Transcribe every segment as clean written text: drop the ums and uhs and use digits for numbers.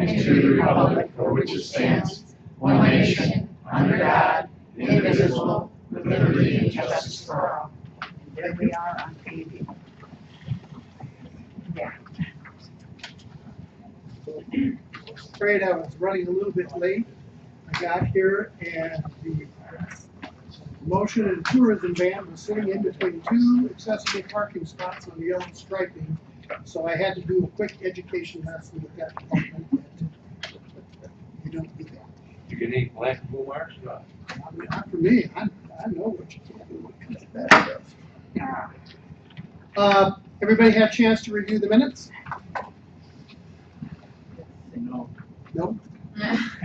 and to the republic for which it stands, one nation, under God, indivisible, with liberty and justice for all. There we are on TV. Yeah. Afraid I was running a little bit late. I got here and the motion and tourism van was sitting in between two accessible parking spots on the yellow striping. So I had to do a quick education lesson with that department. You don't do that. You can eat black and blue marks or not? I mean, not for me. I know what you can do when it comes to that stuff. Everybody had a chance to review the minutes? No. No?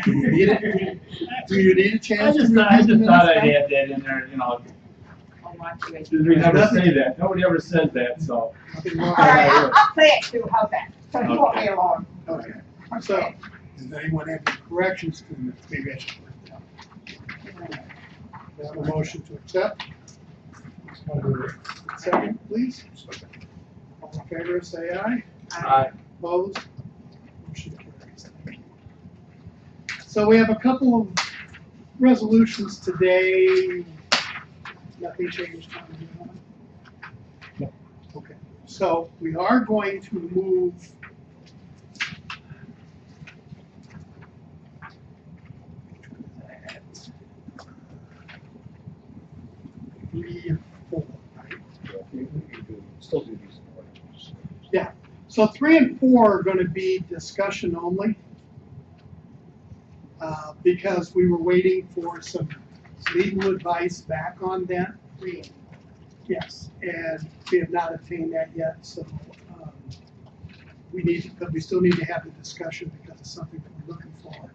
Do you need it? Do you need a I chance to just review thought, I the just thought I'd minutes? add that in there, you know, I'll watch you guys. we never say that, nobody ever says that, so. Nothing wrong All with right, that. I'll play it too, how's that? So you won't be alone. Okay. So, does anyone have any corrections to the minutes? Maybe I should write it down. We have a motion to accept. Second, please. All in favor, say aye. Aye. Opposed? Motion carries. Thank you. So we have a couple of resolutions today. Nothing changed on the one? No. Okay, so we are going to move three and four, right? Still do these. Yeah, so 3 and 4 are going to be discussion only, because we were waiting for some legal advice back on that. Yes, and we have not obtained that yet, so we need to, but we still need to have the discussion because it's something that we're looking for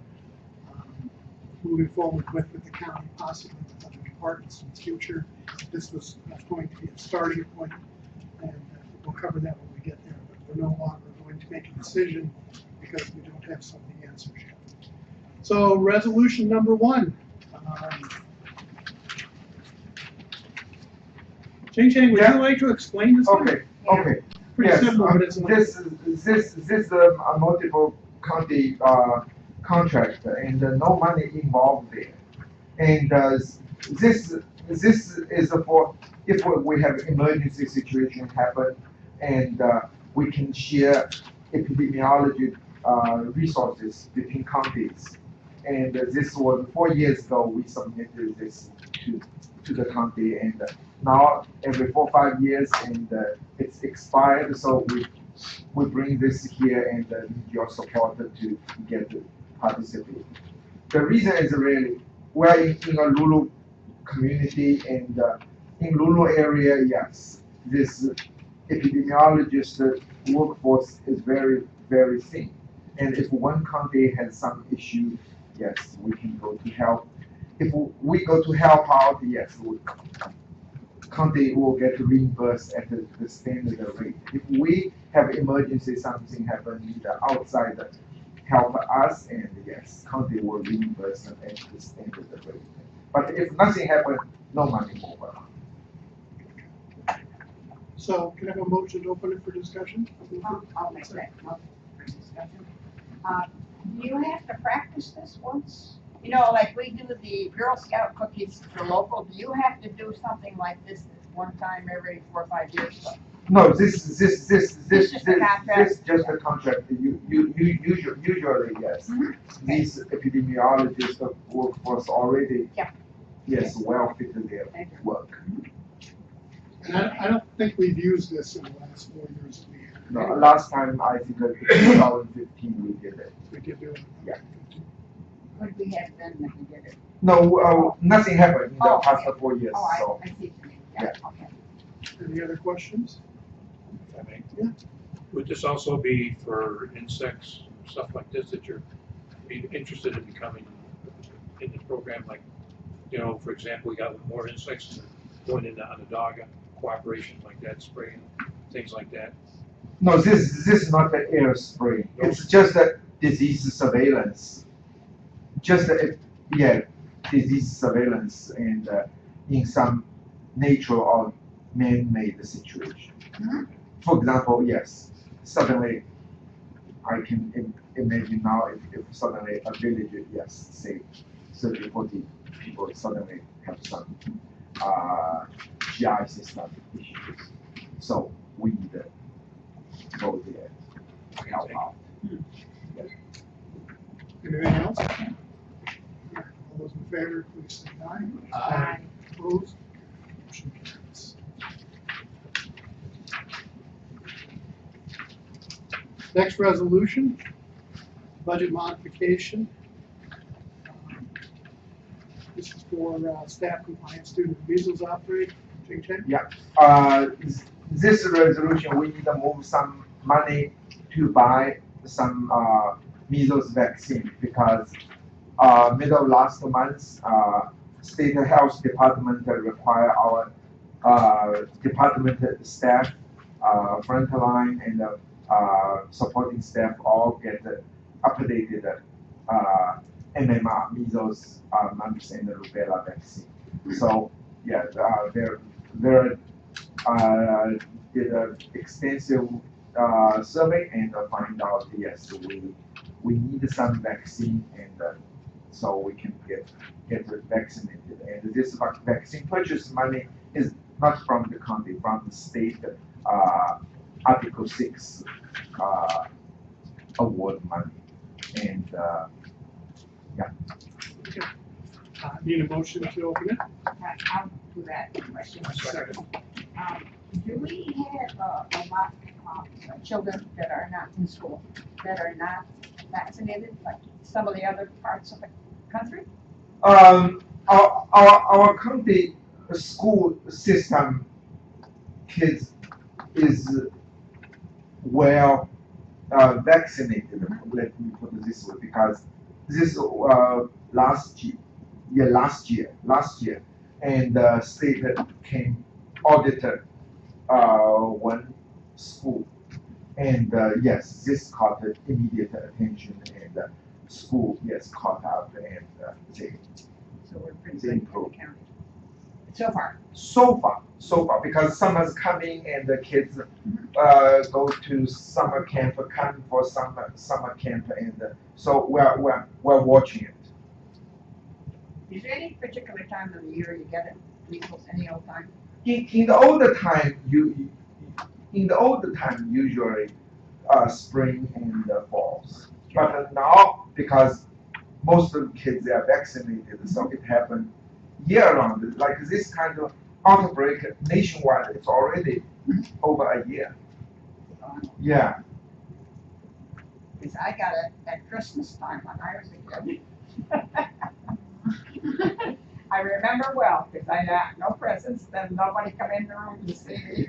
moving forward with the county, possibly with other departments in the future. This was going to be a starting point, and we'll cover that when we get there. But we're no longer going to make a decision because we don't have some of the answers yet. So resolution number 1. Ching Chang, would Yeah. you like to explain this? one? Okay, okay. Pretty Yes, simple, but it's not. this is a multiple county contract, and no money involved there. And this is for if we have emergency situation happen, and we can share epidemiology resources between counties. And this was 4 years ago we submitted this to the county, and now every 4 or 5 years, and it's expired, so we bring this here and need your support to get to participate. The reason is really we're in a Lulu community, and in Lulu area, yes, this epidemiologist workforce is very, very thin. And if one county has some issue, yes, we can go to help. If we go to help out, yes, county will get reimbursed at the standard rate. If we have emergency, something happen, need outside help us, and yes, county will reimburse them at the standard rate. But if nothing happen, no money move around. So can I have a motion to open it for discussion? I'll make that motion for discussion. Do you have to practice this once? You know, like we do the Girl Scout cookies for local, do you have to do something like this one time every 4 or 5 years? No, this just a contract. just a contract. You usually, yes. These epidemiologists workforce already, Yeah. yes, well fitted their work. And I don't think we've used this in the last 4 years that we have. No, last time I think in 2015 we did it. We did do it. Yeah. What did we have then that we did it? No, nothing happened in the Oh, past okay. 4 years, Oh, so. I see what you mean, yeah, okay. Any other questions? If I may. Yeah. Would this also be for insects, stuff like this, that you're interested in becoming in the program? Like, you know, for example, we got more insects going into Onondaga, cooperation like that, spraying, things like that. No, this is not the air spray. It's just a disease surveillance. Just disease surveillance and in some natural or man-made situation. Mhm. For example, yes, suddenly I can imagine now if suddenly a village, yes, say 30, 40 people suddenly have some GI system issues. So we need to go there to help out. Anything else? All those in favor, please say aye. Aye. Opposed? Motion carries. Next resolution, budget modification. This is for staff compliance due to the measles outbreak. Jing Chen? This resolution, we need to move some money to buy some measles vaccine because middle of last month, state health department require our department staff, frontline and supporting staff all get updated MMR, measles, mumps, and rubella vaccine. So yeah, they're did an extensive survey and find out yes we need some vaccine and so we can get vaccinated. And this vaccine purchase money is not from the county, from the state Article 6 award money. And Need a motion to open it? I'll do that question. Second. Do we have a lot of children that are not in school, that are not vaccinated, like some of the other parts of the country? our county school system kids is well vaccinated. Let me put it this way, because this last year, and state came audited one school, and yes, this caught immediate attention, and school yes caught up, and they So we're pretty they good in the improved. county. So far. So far, because summer's coming and the kids go to summer camp, come for summer camp, and so we're watching it. Is there any particular time of the year you get it, measles, any old time? In the older time, usually spring and falls. But now, because most of the kids they are vaccinated, so it happened year round. Like this kind of outbreak nationwide, it's already over a year. Yeah. Because I got it at Christmas time when I was a kid. I remember well, because I got no presents, then nobody come in the room to see me.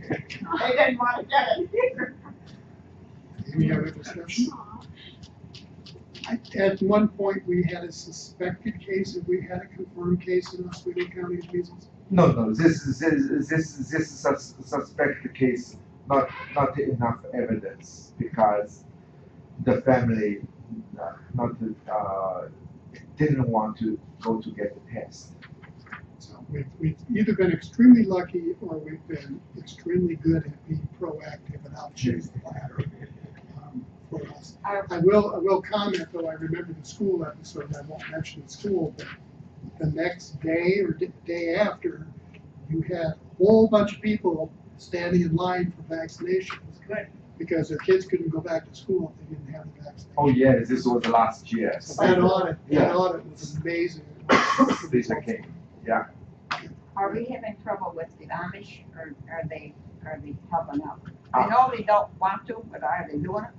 They didn't want to get it either. Any other discussion? At one point, we had a suspected case, and we had a confirmed case in Oswego County of measles. No. This is a suspected case. Not enough evidence because the family didn't want to go to get the test. So we've either been extremely lucky or we've been extremely good at being proactive and I'll choose the latter for us. I will comment, though, I remember the school episode, and I won't mention the school, but the next day or day after, you had a whole bunch of people standing in line for vaccinations. Good. Because their kids couldn't go back to school if they didn't have the vaccination. Oh yeah, this was last year. So that audit was amazing. This came. Yeah. Are we having trouble with the Amish, or are they helping out? I know they don't want to, but are they doing it?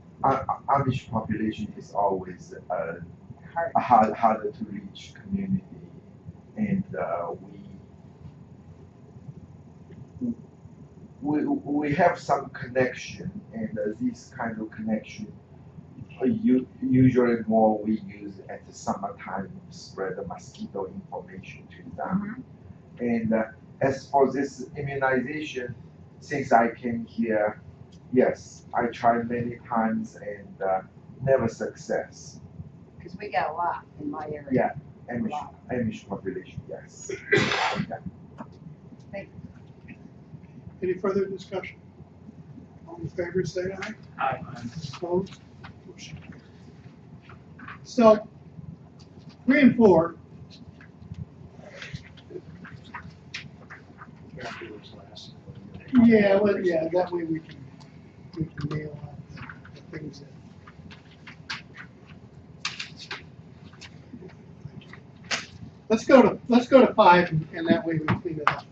Amish population is always Hard. harder to reach community, and we have some connection, and this kind of connection usually more we use at the summertime to spread the mosquito information to them. And as for this immunization, since I came here, yes, I tried many times and never success. Because we got a lot in my area. Yeah, Amish population, yes. Yeah. Any further discussion? All in favor, say aye. Aye. Opposed? motion carries. So, 3 and 4, yeah, well, yeah, that way we can nail out the things that. Let's go to 5, and that way we clean it up.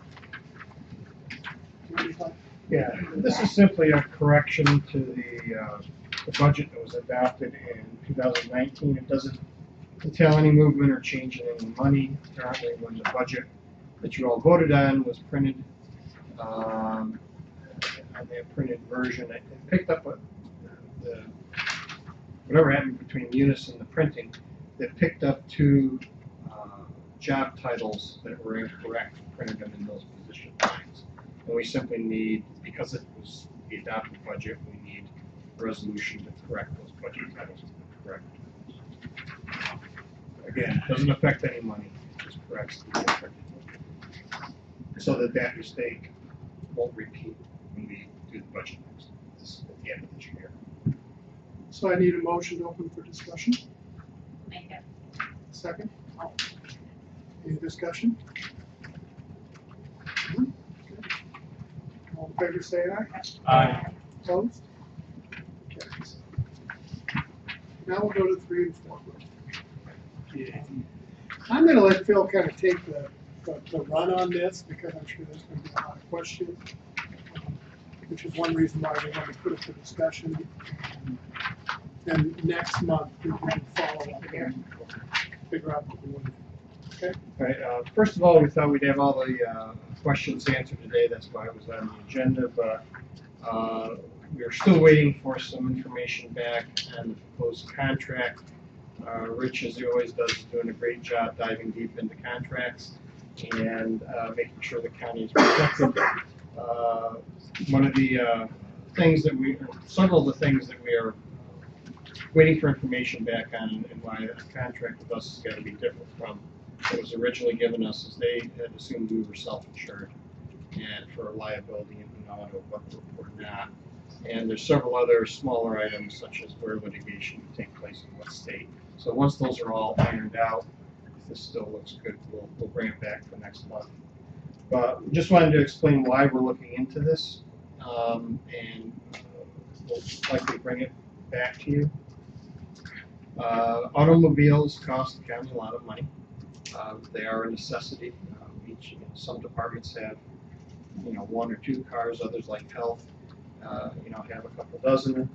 Yeah, this is simply a correction to the budget that was adopted in 2019. It doesn't detail any movement or change in any money. Currently, when the budget that you all voted on was printed, on that printed version, it picked up whatever happened between Munis and the printing, that picked up 2 job titles that were incorrect, printed them in those position lines. And we simply need, because it was the adopted budget, we need a resolution to correct those budget titles to be correct. Again, it doesn't affect any money, it just corrects the printed budget. So that mistake won't repeat when we do the budget next, at the end of this year. So I need a motion to open for discussion. Make it. Second? Any discussion? All in favor, say aye. Aye. Opposed? Carries. Now we'll go to 3 and 4. I'm gonna let Phil kind of take the run on this, because I'm sure there's gonna be a lot of questions, which is one reason why we want to put it for discussion. And next month, we can follow up and figure out what we want to do. Okay? All right, first of all, we thought we'd have all the questions answered today, that's why it was on the agenda, but we're still waiting for some information back on the proposed contract. Rich, as he always does, is doing a great job diving deep into contracts and making sure the county is protected. One of the several of the things that we are waiting for information back on, and why a contract with us has got to be different from what was originally given us, is they had assumed we were self-insured and for liability and auto, but we're not. And there's several other smaller items, such as where litigation would take place in what state. So once those are all ironed out, if this still looks good, we'll bring it back for next month. But just wanted to explain why we're looking into this, and we'll likely bring it back to you. Automobiles cost the county a lot of money. They are a necessity. Some departments have, 1 or 2 cars. Others, like health, have a couple dozen,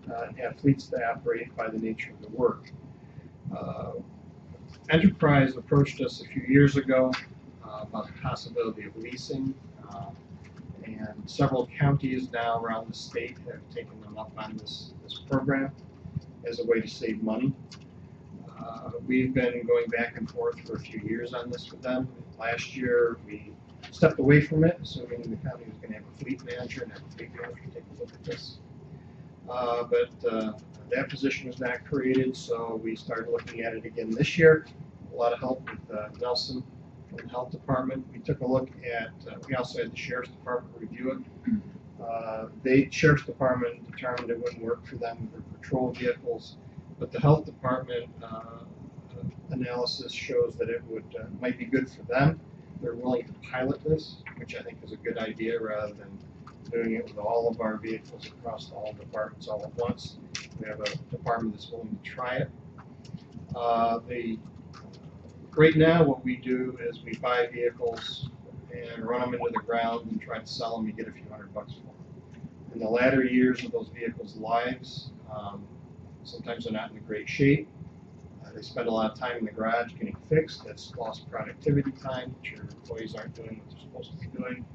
and have fleets that operate by the nature of the work. Enterprise approached us a few years ago about the possibility of leasing, and several counties now around the state have taken them up on this program as a way to save money. We've been going back and forth for a few years on this with them. Last year, we stepped away from it, assuming the county was going to have a fleet manager and have a fleet manager take a look at this. But that position was not created, so we started looking at it again this year. A lot of help with Nelson from the health department. We took a look at, we also had the sheriff's department review it. The sheriff's department determined it wouldn't work for them with their patrol vehicles, but the health department analysis shows that it might be good for them. They're willing to pilot this, which I think is a good idea, rather than doing it with all of our vehicles across all departments all at once. We have a department that's willing to try it. Right now, what we do is we buy vehicles and run them into the ground and try to sell them. You get a few $100 for them. In the latter years of those vehicles' lives, sometimes they're not in great shape. They spend a lot of time in the garage getting fixed. That's lost productivity time, which your employees aren't doing what they're supposed to be doing.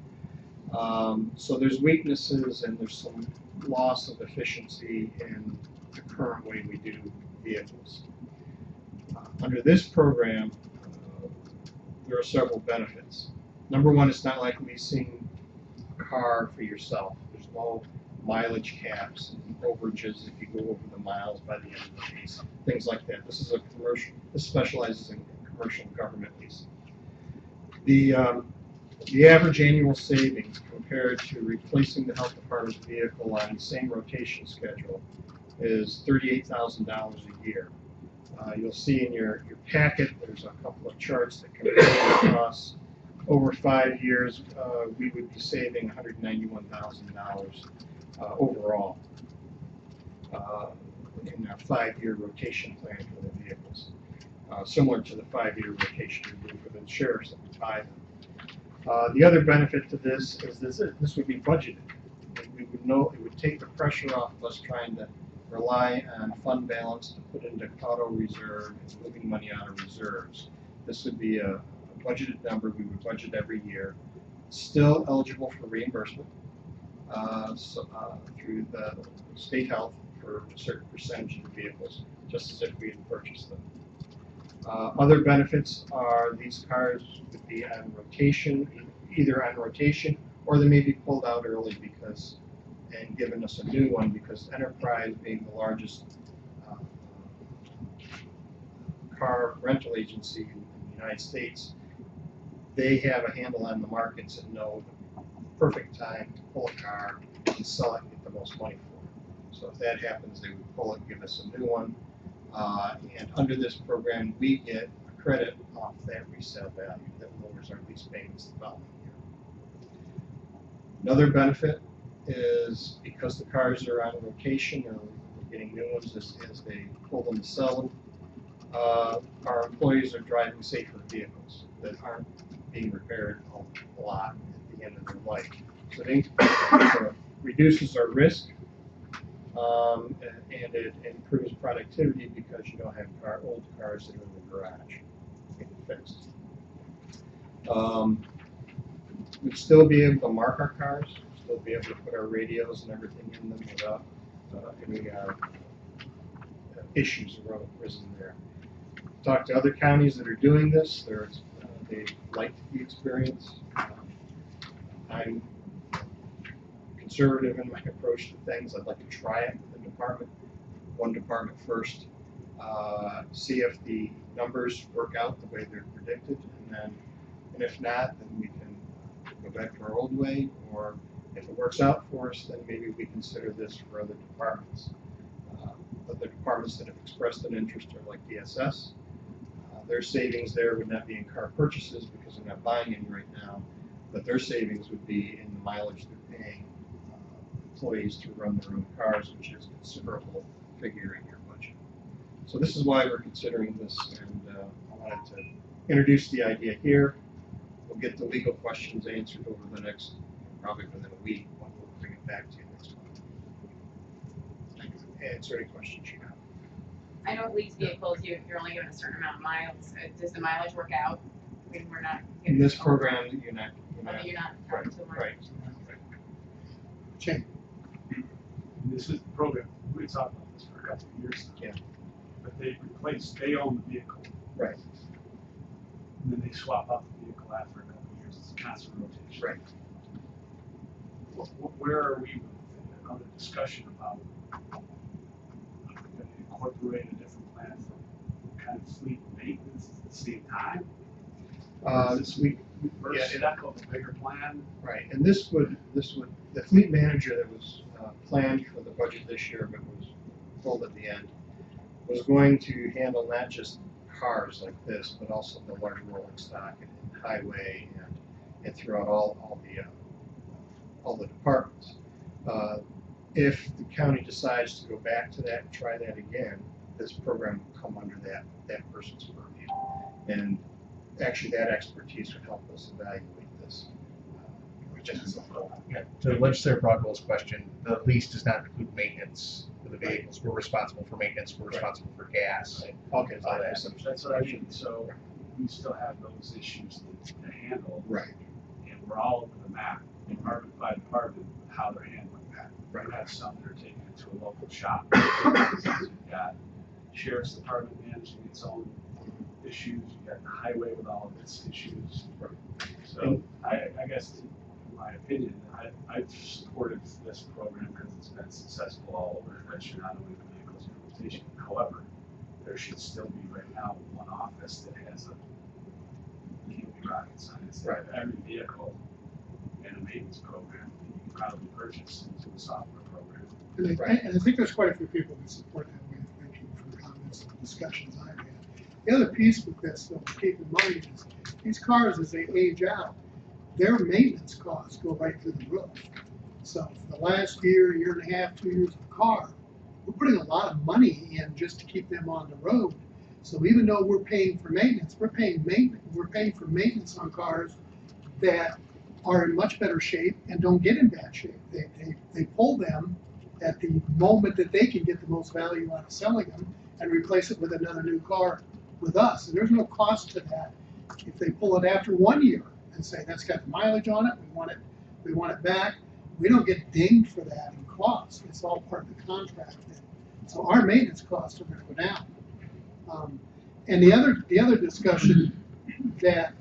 So there's weaknesses, and there's some loss of efficiency in the current way we do vehicles. Under this program, there are several benefits. Number one, it's not like leasing a car for yourself. There's no mileage caps and overages if you go over the miles by the end of the lease, things like that. This is a commercial. This specializes in commercial government leasing. The average annual savings compared to replacing the health department's vehicle on the same rotation schedule is $38,000 a year. You'll see in your packet, there's a couple of charts that compare across over 5 years. We would be saving $191,000 overall in our 5-year rotation plan for the vehicles, similar to the 5-year rotation we do for the sheriffs that we buy them. The other benefit to this is this would be budgeted. We would know, it would take the pressure off of us trying to rely on fund balance to put into auto reserve and moving money out of reserves. This would be a budgeted number we would budget every year, still eligible for reimbursement through the state health for a certain percentage of the vehicles, just as if we had purchased them. Other benefits are these cars would be on rotation, either on rotation or they may be pulled out early because, and given us a new one, because Enterprise, being the largest car rental agency in the United States, they have a handle on the markets and know the perfect time to pull a car and sell it and get the most money for it. So if that happens, they would pull it, give us a new one. And under this program, we get a credit off that resale value that lowers our lease payments the following year. Another benefit is because the cars are on rotation or we're getting new ones as they pull them to sell them, our employees are driving safer vehicles that aren't being repaired a lot at the end of their life. So it reduces our risk, and it improves productivity because you don't have old cars that are in the garage getting fixed. We'd still be able to mark our cars, still be able to put our radios and everything in them without any issues arisen there. Talked to other counties that are doing this. They liked the experience. I'm conservative in my approach to things. I'd like to try it with one department first, see if the numbers work out the way they're predicted, and if not, then we can go back to our old way, or if it works out for us, then maybe we consider this for other departments. Other departments that have expressed an interest are like DSS. Their savings there would not be in car purchases because they're not buying any right now, but their savings would be in the mileage they're paying employees to run their own cars, which is a considerable figure in your budget. So this is why we're considering this, and I wanted to introduce the idea here. We'll get the legal questions answered over the next, probably within a week, when we'll bring it back to you next month. Answer any questions you have. I know lease vehicles, you're only given a certain amount of miles. Does the mileage work out? I mean, we're not. In this program, you're not. You're not Right, counting to miles. right. Change. This is the program, we talked about this for a couple of years now. Yeah. But they own the vehicle. Right. And then they swap out the vehicle after a couple of years, it's a constant rotation. Right. Where are we with another discussion about incorporate a different plan for kind of fleet maintenance at the same time? Or is this first step of a bigger plan? Right, and this would, the fleet manager that was planned for the budget this year, but was pulled at the end, was going to handle not just cars like this, but also the large rolling stock and highway and throughout all the departments. If the county decides to go back to that and try that again, this program will come under that person's purview. And actually that expertise would help us evaluate this. To legislator Broadwell's question, the lease does not include maintenance for the vehicles. We're responsible for maintenance, we're responsible for gas. Okay, All that. That's what I mean, so we still have those issues to handle. Right. And we're all over the map, department by department, how they're handling that. Right. We have some that are taking it to a local shop. We've got sheriff's department managing its own issues, you've got the highway with all of its issues. Right. So I guess, in my opinion, I've supported this program because it's been successful all over the country, not only the vehicles in rotation. However, there should still be right now one office that has a, can't be rocket science, that every vehicle in a maintenance program that you can probably purchase into a software program. And I think there's quite a few people who support that way of thinking from comments and discussions I've had. The other piece with this, though, to keep in mind is these cars, as they age out, their maintenance costs go right through the roof. So for the last year, year and a half, 2 years of the car, we're putting a lot of money in just to keep them on the road. So even though we're paying for maintenance, we're paying for maintenance on cars that are in much better shape and don't get in bad shape. They pull them at the moment that they can get the most value out of selling them and replace it with another new car with us. And there's no cost to that. If they pull it after 1 year and say, that's got the mileage on it, we want it back, we don't get dinged for that in cost. It's all part of the contract. So our maintenance costs are gonna go down. And the other discussion that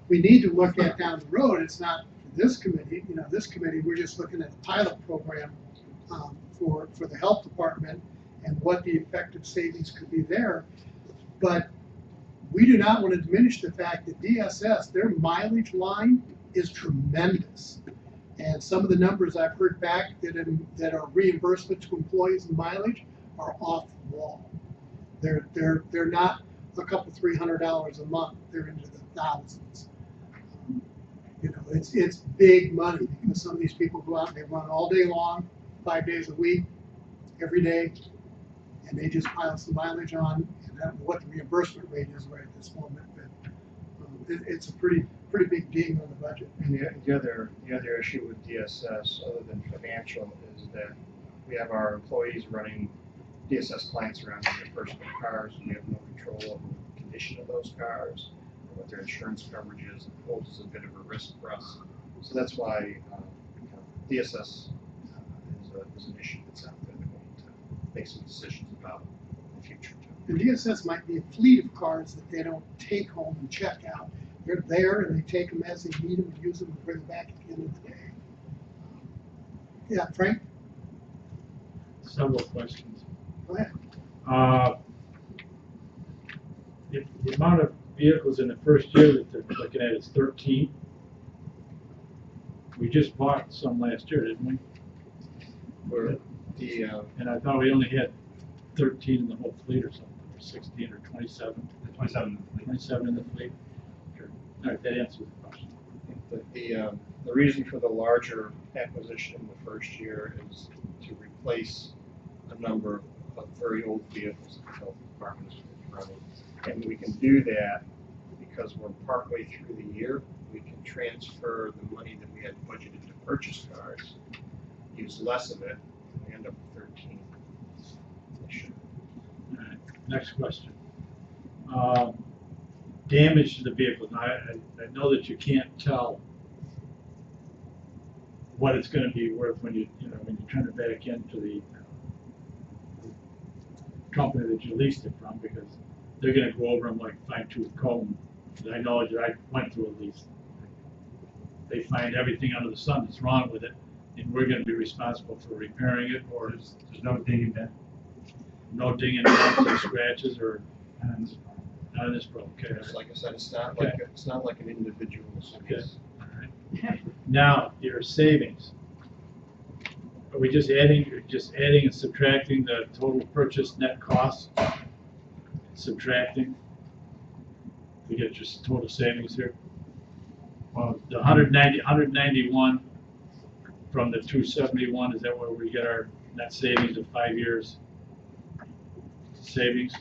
we need to look at down the road, it's not for this committee, this committee, we're just looking at a pilot program for the health department and what the effective savings could be there. But we do not want to diminish the fact that DSS, their mileage line is tremendous. And some of the numbers I've heard back that are reimbursement to employees and mileage are off the wall. They're not a couple $300 a month, they're into the thousands. It's big money because some of these people go out and they run all day long, 5 days a week, every day, and they just pile some mileage on. And I don't know what the reimbursement rate is right at this moment, but it's a pretty big ding on the budget. And the other issue with DSS, other than financial, is that we have our employees running DSS clients around in their personal cars, and we have no control over the condition of those cars, or what their insurance coverage is. It poses a bit of a risk for us. So that's why DSS is an issue that's out there that we need to make some decisions about in the future too. The DSS might be a fleet of cars that they don't take home and check out. They're there and they take them as they need them and use them and bring them back at the end of the day. Yeah, Frank, Several questions. go ahead. The amount of vehicles in the first year that they're looking at is 13. We just bought some last year, didn't we? And I thought we only had 13 in the whole fleet or something, or 16 or 27. 27 in the fleet. Sure. All right, that answers the question. The reason for the larger acquisition in the first year is to replace a number of very old vehicles that the health department is running. And we can do that because we're partway through the year. We can transfer the money that we had budgeted to purchase cars, use less of it, and we end up with 13. All right, next question. Damage to the vehicle. Now, I know that you can't tell what it's going to be worth when you turn it back into the company that you leased it from, because they're going to go over them like fine-tooth comb. And I know that I went through a lease. They find everything under the sun that's wrong with it, and we're going to be responsible for repairing it, or there's no dinging that. No dinging, no scratches, or not in this problem. Okay. Just like I said, it's not like an individual lease. All right. Now, your savings. Are we just adding and subtracting the total purchase net cost? Subtracting to get just total savings here. Well, the 191 from the 271, is that where we get our net savings of 5 years savings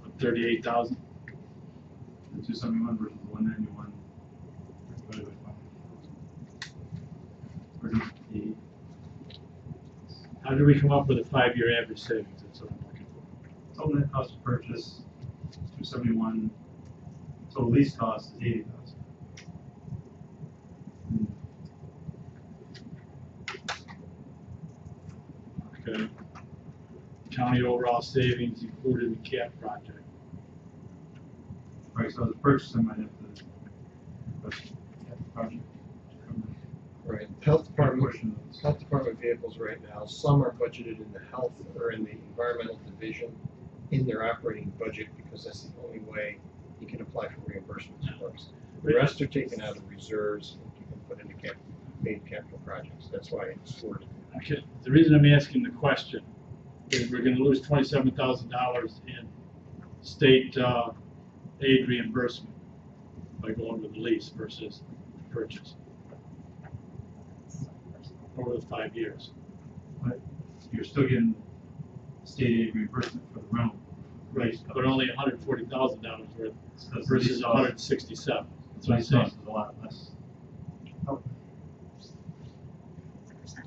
of 38,000? 271 versus 191. How do we come up with a 5-year average savings? That's what I'm looking for. Total net cost of purchase is 271. Total lease cost is 80,000. Okay. County overall savings included in cap project. Right, so the purchase I might have to project. Right. Health department Portion of those. Health department vehicles right now, some are budgeted in the health or in the environmental division in their operating budget, because that's the only way you can apply for reimbursements for us. The rest are taken out of reserves and put into main capital projects. That's why it's sorted. Okay, the reason I'm asking the question is we're gonna lose $27,000 in state, aid reimbursement by going with the lease versus purchase over the 5 years. You're still getting state aid reimbursement for the rental. Right, but only $140,000 worth Because versus lease 167. That's what I'm lease saying. cost is a lot less.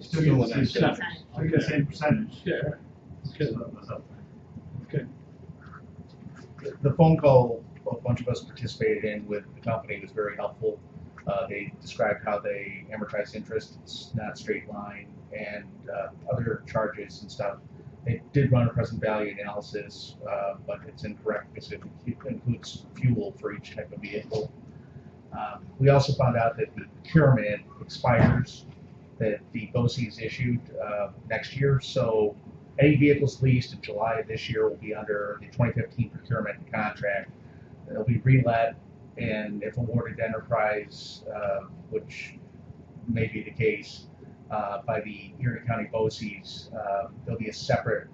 Still getting the same Percentage. percentage. I think the same percentage. Yeah, okay, So that goes up. okay. The phone call a bunch of us participated in with the company was very helpful. They described how they amortize interest, it's not straight line, and other charges and stuff. They did run a present value analysis, but it's incorrect because it includes fuel for each type of vehicle. We also found out that the procurement expires, that the BOCE is issued next year, so any vehicles leased in July of this year will be under the 2015 procurement contract. They'll be relet, and if awarded to enterprise, which may be the case, by the Erie County BOCES, there'll be a separate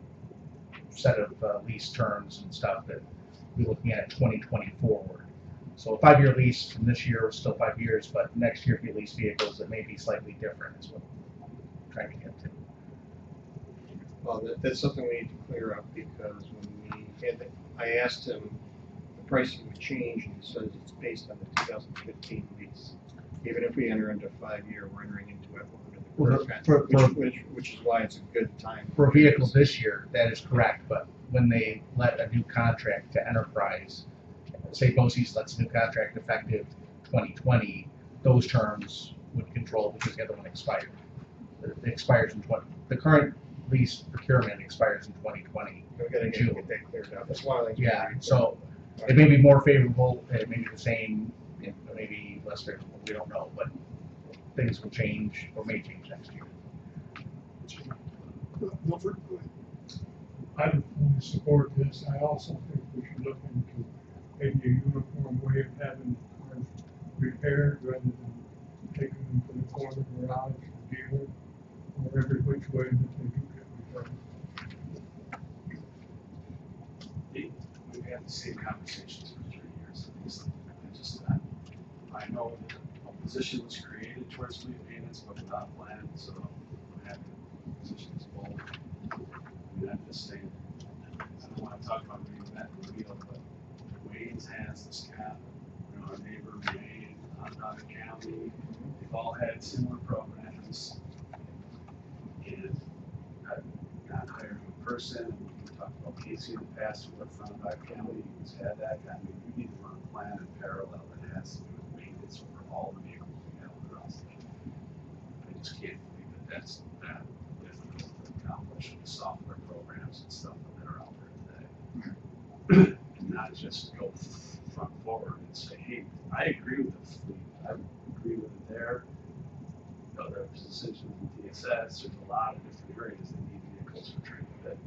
set of lease terms and stuff that we're looking at 2020 forward. So a 5-year lease from this year is still 5 years, but next year if you lease vehicles, it may be slightly different is what I'm trying to get to. Well, that's something we need to clear up because when we had, I asked him, the pricing would change, and he says it's based on the 2015 lease. Even if we enter into a 5-year, we're entering into it under the Well, current for- which is why it's a good time. For a vehicle this year, that is correct, but when they let a new contract to enterprise, say BOCES lets a new contract effective 2020, those terms would control because the other one expired. It expires in the current lease procurement expires in 2020. We're gonna June. get that cleared up. That's one of the things. Yeah, so it may be more favorable, it may be the same, it may be less favorable, we don't know, but things will change or may change next year. Milford, go ahead. I would fully support this. I also think we should look into maybe a uniform way of having cars repaired rather than taking them to the corner garage or dealer or every which way that they do get repaired. We've had the same conversations for 3 years at least. I know that a position was created towards fleet maintenance, but without a plan, so I'm having positions full. I mean, I'm just saying, I don't want to talk about reinventing the wheel, but Wayne's has this cap, our neighbor Wayne, Onondaga County, they've all had similar programs. And I've not hired a person. We talked about Casey in the past, who left from Onondaga County, who's had that. I mean, we need to run a plan in parallel that has to do with maintenance for all the vehicles we have across the county. I just can't believe that that's that difficult to accomplish with the software programs and stuff that are out there today. And not just go front forward and say, hey, I agree with the fleet, I agree with it there. You know, there's decisions in DSS, there's a lot of different areas that need vehicles for training that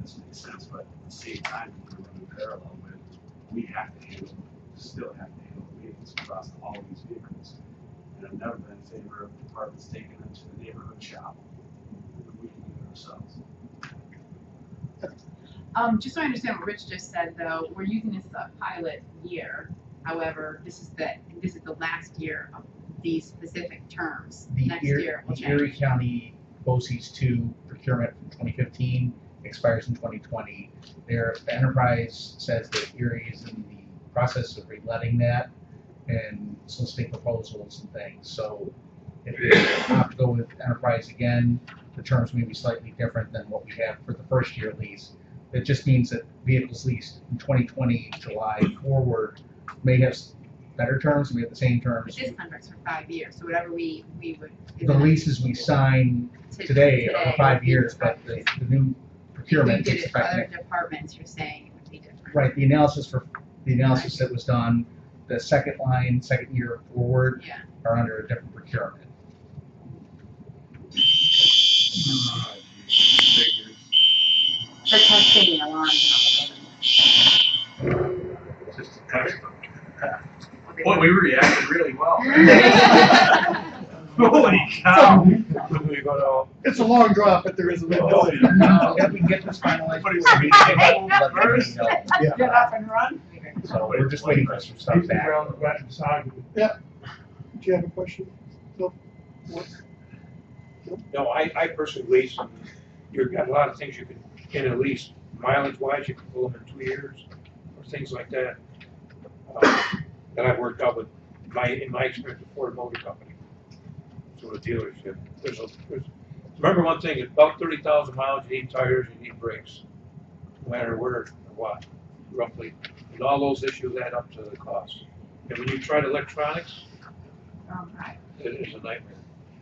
this makes sense, but at the same time, we're running parallel with, we have to handle, still have to handle maintenance across all of these vehicles. And I've never been in favor of departments taking them to the neighborhood shop. We can do it ourselves. Just so I understand what Rich just said, though, we're using this as a pilot year. However, this is the last year of these specific terms. Next year will The Erie change. County BOCES 2 procurement from 2015 expires in 2020. The enterprise says that Erie is in the process of reletting that and soliciting proposals and things. So if we have to go with enterprise again, the terms may be slightly different than what we have for the first year lease. It just means that vehicles leased in 2020 July forward may have better terms, may have the same terms. But this contract's for 5 years, so whatever we would. The leases we sign today are 5 years, but the new procurement If we did takes it for effect other next. departments, you're saying it would be different. Right, the analysis that was done, the second year forward Yeah. are under a different procurement. For testing alarms and all the buildings. Just a textbook. Boy, we reacted really well. Holy cow. When we go to, It's a long drop, but there is a No, little. If we can get this finalized. But it's- before we let the meeting know. Yeah. Get up and run. So we're just waiting for some stuff He's back. around the wet and soggy. Do you have a question? No? What? no, I personally lease, and you've got a lot of things you can at least mileage wise, you can pull them in 2 years, or things like that. That I've worked out with in my experience with Ford Motor Company. So the dealership, remember one thing, it's about 30,000 miles, you need tires, you need brakes, no matter where or what, roughly. And all those issues add up to the cost. And when you try electronics, it is a nightmare.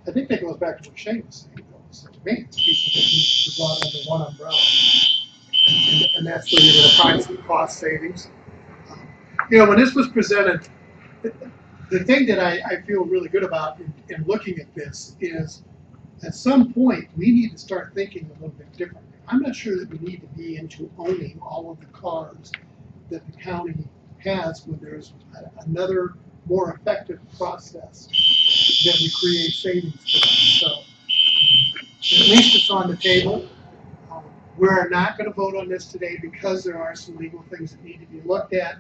I think that goes back to what Shane was saying, though. It's a maintenance piece of it needs to be brought under one umbrella. And that's where you're gonna find some cost savings. You know, when this was presented, the thing that I feel really good about in looking at this is, at some point, we need to start thinking a little bit differently. I'm not sure that we need to be into owning all of the cars that the county has when there's another more effective process that we create savings for them. So at least it's on the table. We're not gonna vote on this today because there are some legal things that need to be looked at.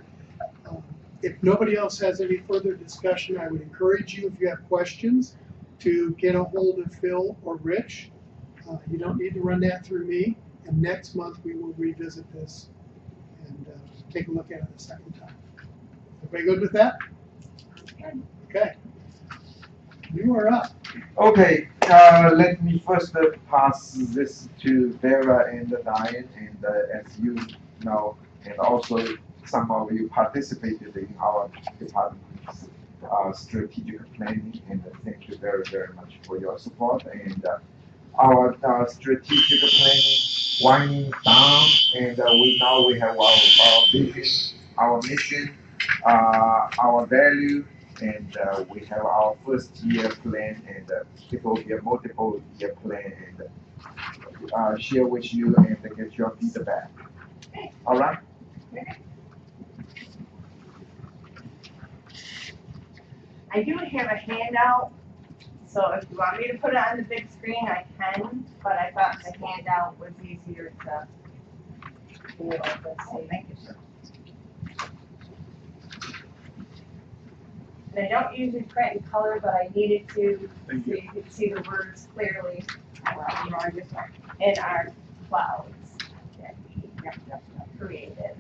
If nobody else has any further discussion, I would encourage you, if you have questions, to get a hold of Phil or Rich. You don't need to run that through me. And next month, we will revisit this and take a look at it a second time. Everybody good with that? Okay. You are up. Okay, let me first pass this to Vera and Diane, and as you know, and also some of you participated in our department's strategic planning, and thank you very, very much for your support. And our strategic planning winding down, and we have our vision, our mission, our value, and we have our first year plan, and it will be a multiple year plan, and share with you and get your feedback. All right? I do have a handout, so if you want me to put it on the big screen, I can, but I thought the handout was easier to be able to see. Thank you, sir. And I don't usually print in color, but I needed to, so you could see the words clearly in our clouds that we created.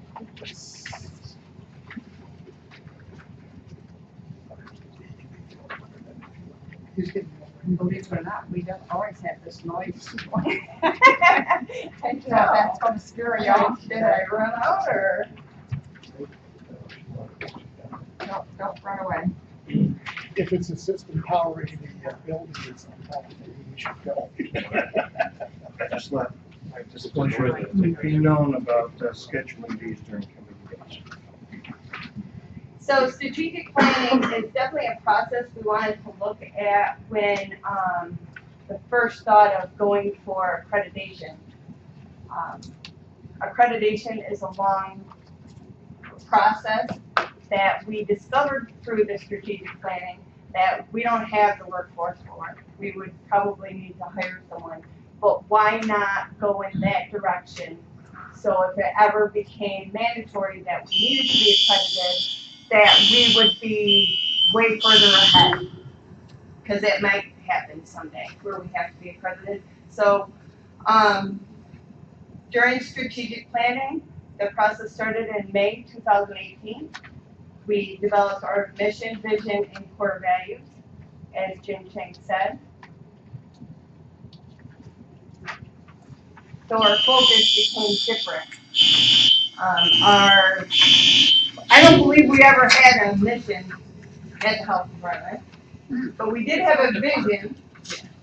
He's getting Believe it or not, we don't always have this noise. I don't know if that's gonna scare you off. Did I run out or? No, don't run away. If it's a system powering the building, it's on maybe we should go. I just want to be known about scheduling these during committee days. So strategic planning is definitely a process we wanted to look at when the first thought of going for accreditation. Accreditation is a long process that we discovered through the strategic planning that we don't have the workforce for. We would probably need to hire someone, but why not go in that direction? So if it ever became mandatory that we needed to be accredited, that we would be way further ahead. Because it might happen someday where we have to be accredited. So during strategic planning, the process started in May 2018. We developed our mission, vision, and core values, as Jim Chang said. So our focus became different. I don't believe we ever had a mission at the health department, but we did have a vision,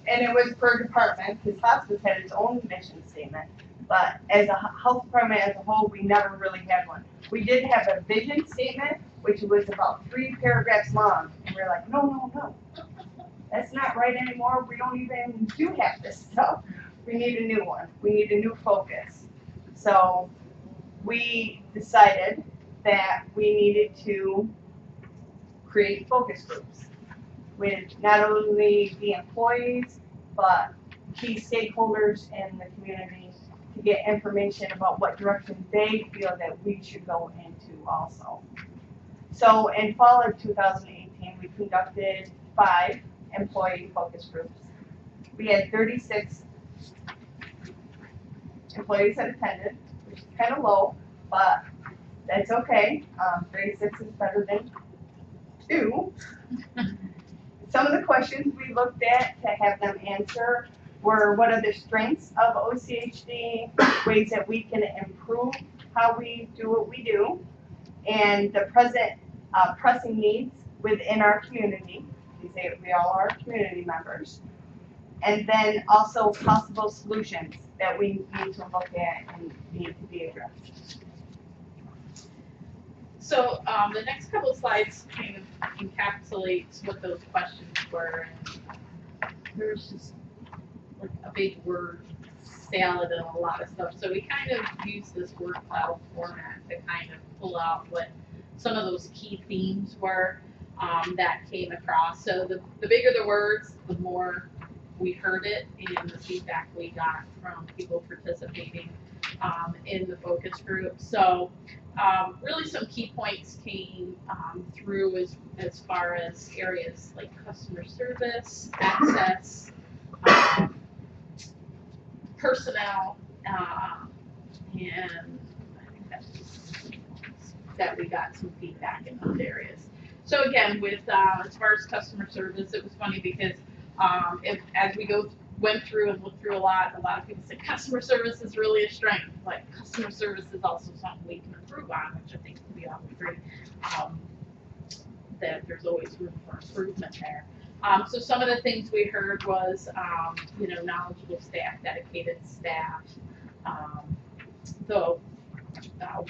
and it was per department, because hospice had its own mission statement. But as a health department as a whole, we never really had one. We did have a vision statement, which was about 3 paragraphs long, and we were like, no, that's not right anymore. We don't even do half this stuff. We need a new one. We need a new focus. So we decided that we needed to create focus groups with not only the employees, but key stakeholders in the community to get information about what direction they feel that we should go into also. So in fall of 2018, we conducted 5 employee focus groups. We had 36 employees that attended, which is kind of low, but that's okay. 36 is better than 2. Some of the questions we looked at to have them answer were, what are the strengths of OCHD, ways that we can improve how we do what we do, and the present pressing needs within our community. We all are community members. And then also possible solutions that we need to look at and need to be addressed. So the next couple of slides kind of encapsulates what those questions were. And there's just like a big word salad and a lot of stuff. So we kind of use this word cloud format to kind of pull out what some of those key themes were that came across. So the bigger the words, the more we heard it in the feedback we got from people participating in the focus group. So really some key points came through as far as areas like customer service, access, personnel, and I think that's just that we got some feedback in those areas. So again, with as far as customer service, it was funny because as we went through and looked through a lot of people said customer service is really a strength. Like customer service is also something we can improve on, which I think we all agree that there's always room for improvement there. So some of the things we heard was, knowledgeable staff, dedicated staff, the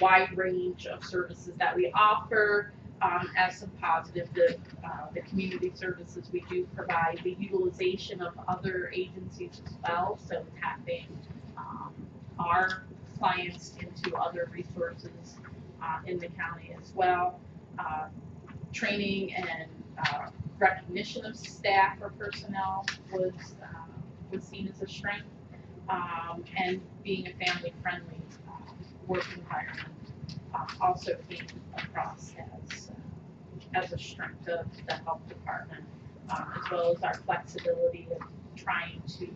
wide range of services that we offer. As some positive, the community services we do provide, the utilization of other agencies as well, so tapping our clients into other resources in the county as well. Training and recognition of staff or personnel was seen as a strength, and being a family-friendly work environment also came across as a strength of the health department, as well as our flexibility of trying to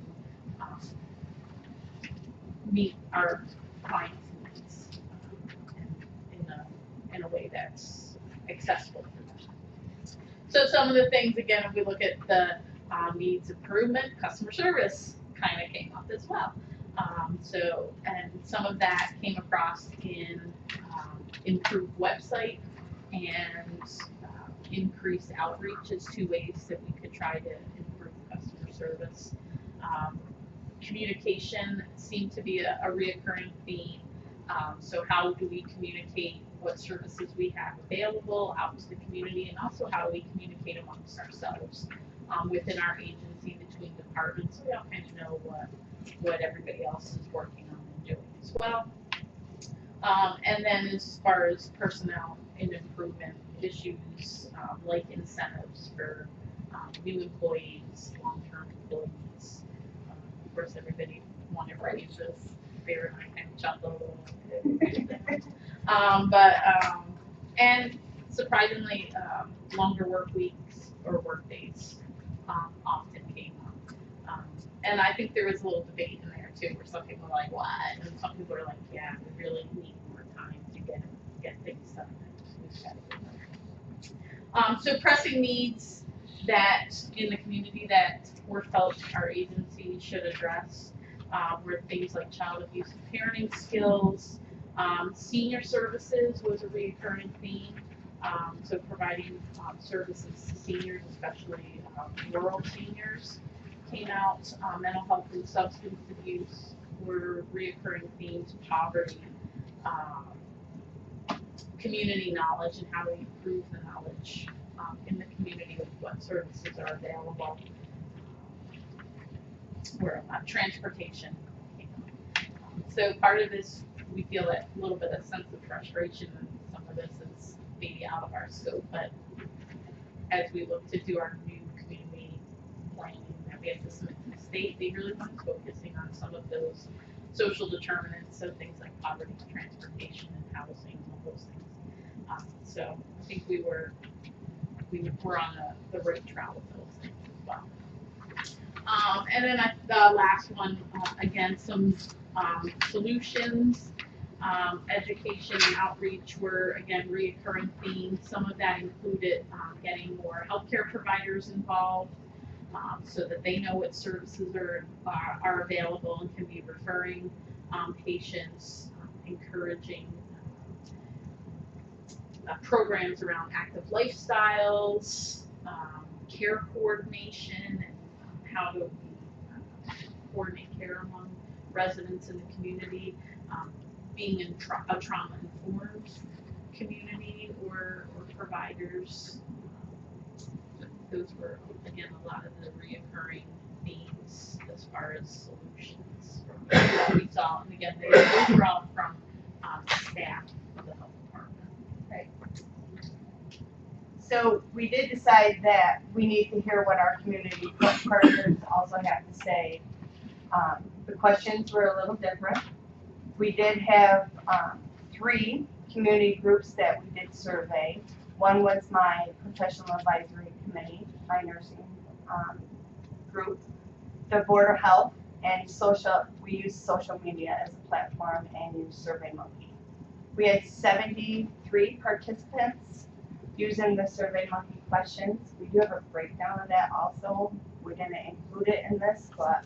meet our clients' needs in a way that's accessible for them. So some of the things, again, if we look at the needs improvement, customer service kind of came up as well. And some of that came across in improved website and increased outreach as 2 ways that we could try to improve customer service. Communication seemed to be a reoccurring theme. So how do we communicate what services we have available out to the community, and also how do we communicate amongst ourselves within our agency, between departments, so we all kind of know what everybody else is working on and doing as well. And then as far as personnel and improvement issues, like incentives for new employees, long-term employees. Of course, everybody wanted raises. Bear and I kind of chuckle a little bit. And surprisingly, longer work weeks or work days often came up. And I think there was a little debate in there too, where some people were like, what? And some people were like, yeah, we really need more time to get things done. So pressing needs that in the community that were felt our agency should address were things like child abuse and parenting skills. Senior services was a recurring theme. So providing services to seniors, especially rural seniors, came out. Mental health and substance abuse were reoccurring themes. Poverty, community knowledge, and how to improve the knowledge in the community of what services are available. Where transportation. So part of this, we feel that a little bit of sense of frustration, and some of this is maybe out of our scope, but as we look to do our new community planning that we have to submit to the state, they really weren't focusing on some of those social determinants, so things like poverty, transportation, and housing, and all those things. So I think we were on the right track with those things as well. And then the last one, again, some solutions, education and outreach were again reoccurring themes. Some of that included getting more healthcare providers involved, so that they know what services are available and can be referring patients, encouraging programs around active lifestyles, care coordination, and how to coordinate care among residents in the community, being in a trauma-informed community or providers. Those were, again, a lot of the reoccurring themes as far as solutions that we saw. And again, those were all from staff of the health department. So we did decide that we need to hear what our community partners also have to say. The questions were a little different. We did have 3 community groups that we did survey. One was my professional advisory committee, my nursing group, the Board of Health, and we use social media as a platform and use SurveyMonkey. We had 73 participants using the SurveyMonkey questions. We do have a breakdown of that also. We didn't include it in this, but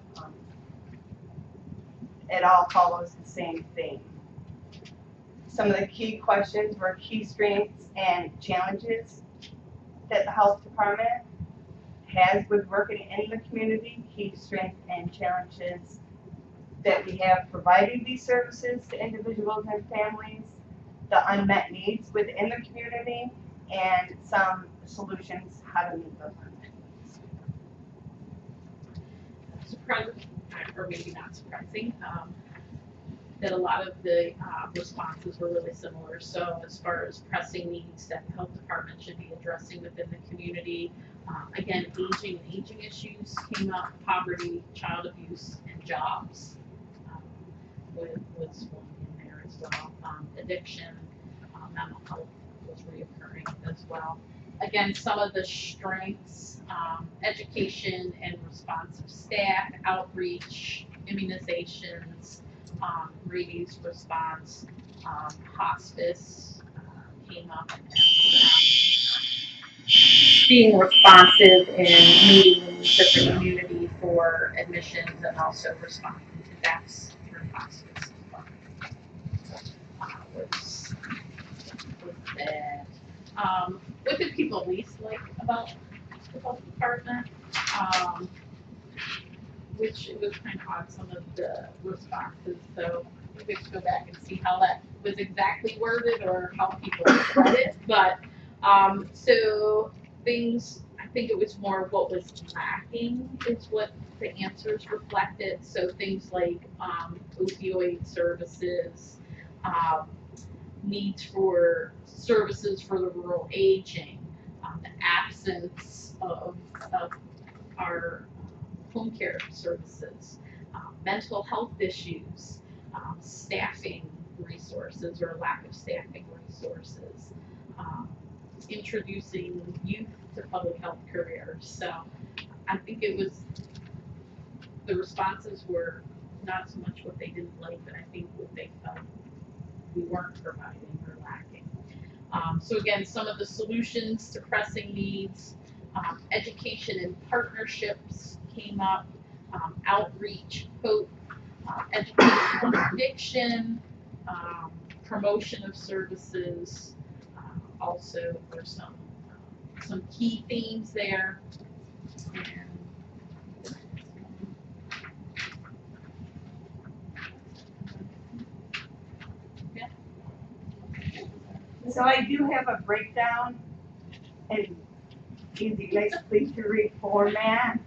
it all follows the same thing. Some of the key questions were key strengths and challenges that the health department has with working in the community, key strengths and challenges that we have providing these services to individuals and families, the unmet needs within the community, and some solutions how to meet those unmet needs. Surprising, or maybe not surprising, that a lot of the responses were really similar. So as far as pressing needs that the health department should be addressing within the community, again, aging issues came up, poverty, child abuse, and jobs was one in there as well. Addiction, mental health was reoccurring as well. Again, some of the strengths, education and responsive staff, outreach, immunizations, rabies response, hospice came up, and being responsive and meeting the needs of the community for admissions and also responding to deaths through hospice as well. Was that. What did people least like about the health department? Which it was kind of odd, some of the responses, so maybe we should go back and see how that was exactly worded or how people read it, but, so things, I think it was more what was lacking is what the answers reflected, so things like, opioid services, needs for services for the rural aging, the absence of our home care services, mental health issues, staffing resources or lack of staffing resources, introducing youth to public health careers. So I think it was, the responses were not so much what they didn't like, but I think what they felt we weren't providing or lacking. So again, some of the solutions to pressing needs, education and partnerships came up, outreach, hope, education on addiction, promotion of services, also there's some key themes there. So I do have a breakdown in easy, nice, please to read format,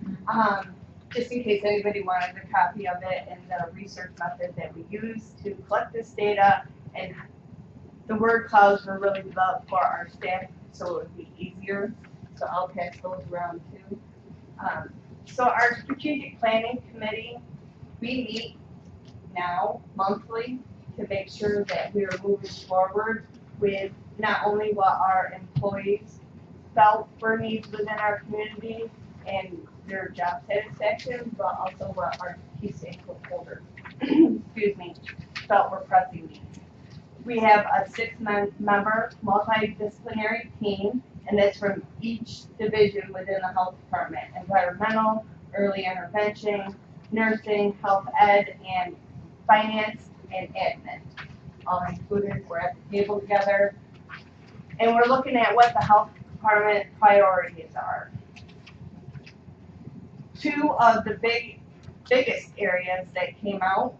just in case anybody wanted a copy of it, and the research method that we use to collect this data, and the word clouds were really developed for our staff, so it would be easier. So I'll pass those around too. So our strategic planning committee, we meet now monthly to make sure that we are moving forward with not only what our employees felt were needs within our community and their job satisfaction, but also what our key stakeholders, excuse me, felt were pressing needs. We have a 6-member multidisciplinary team, and that's from each division within the health department: environmental, early intervention, nursing, health ed, and finance and admin. All included, we're at the table together, and we're looking at what the health department priorities are. Two of the biggest areas that came out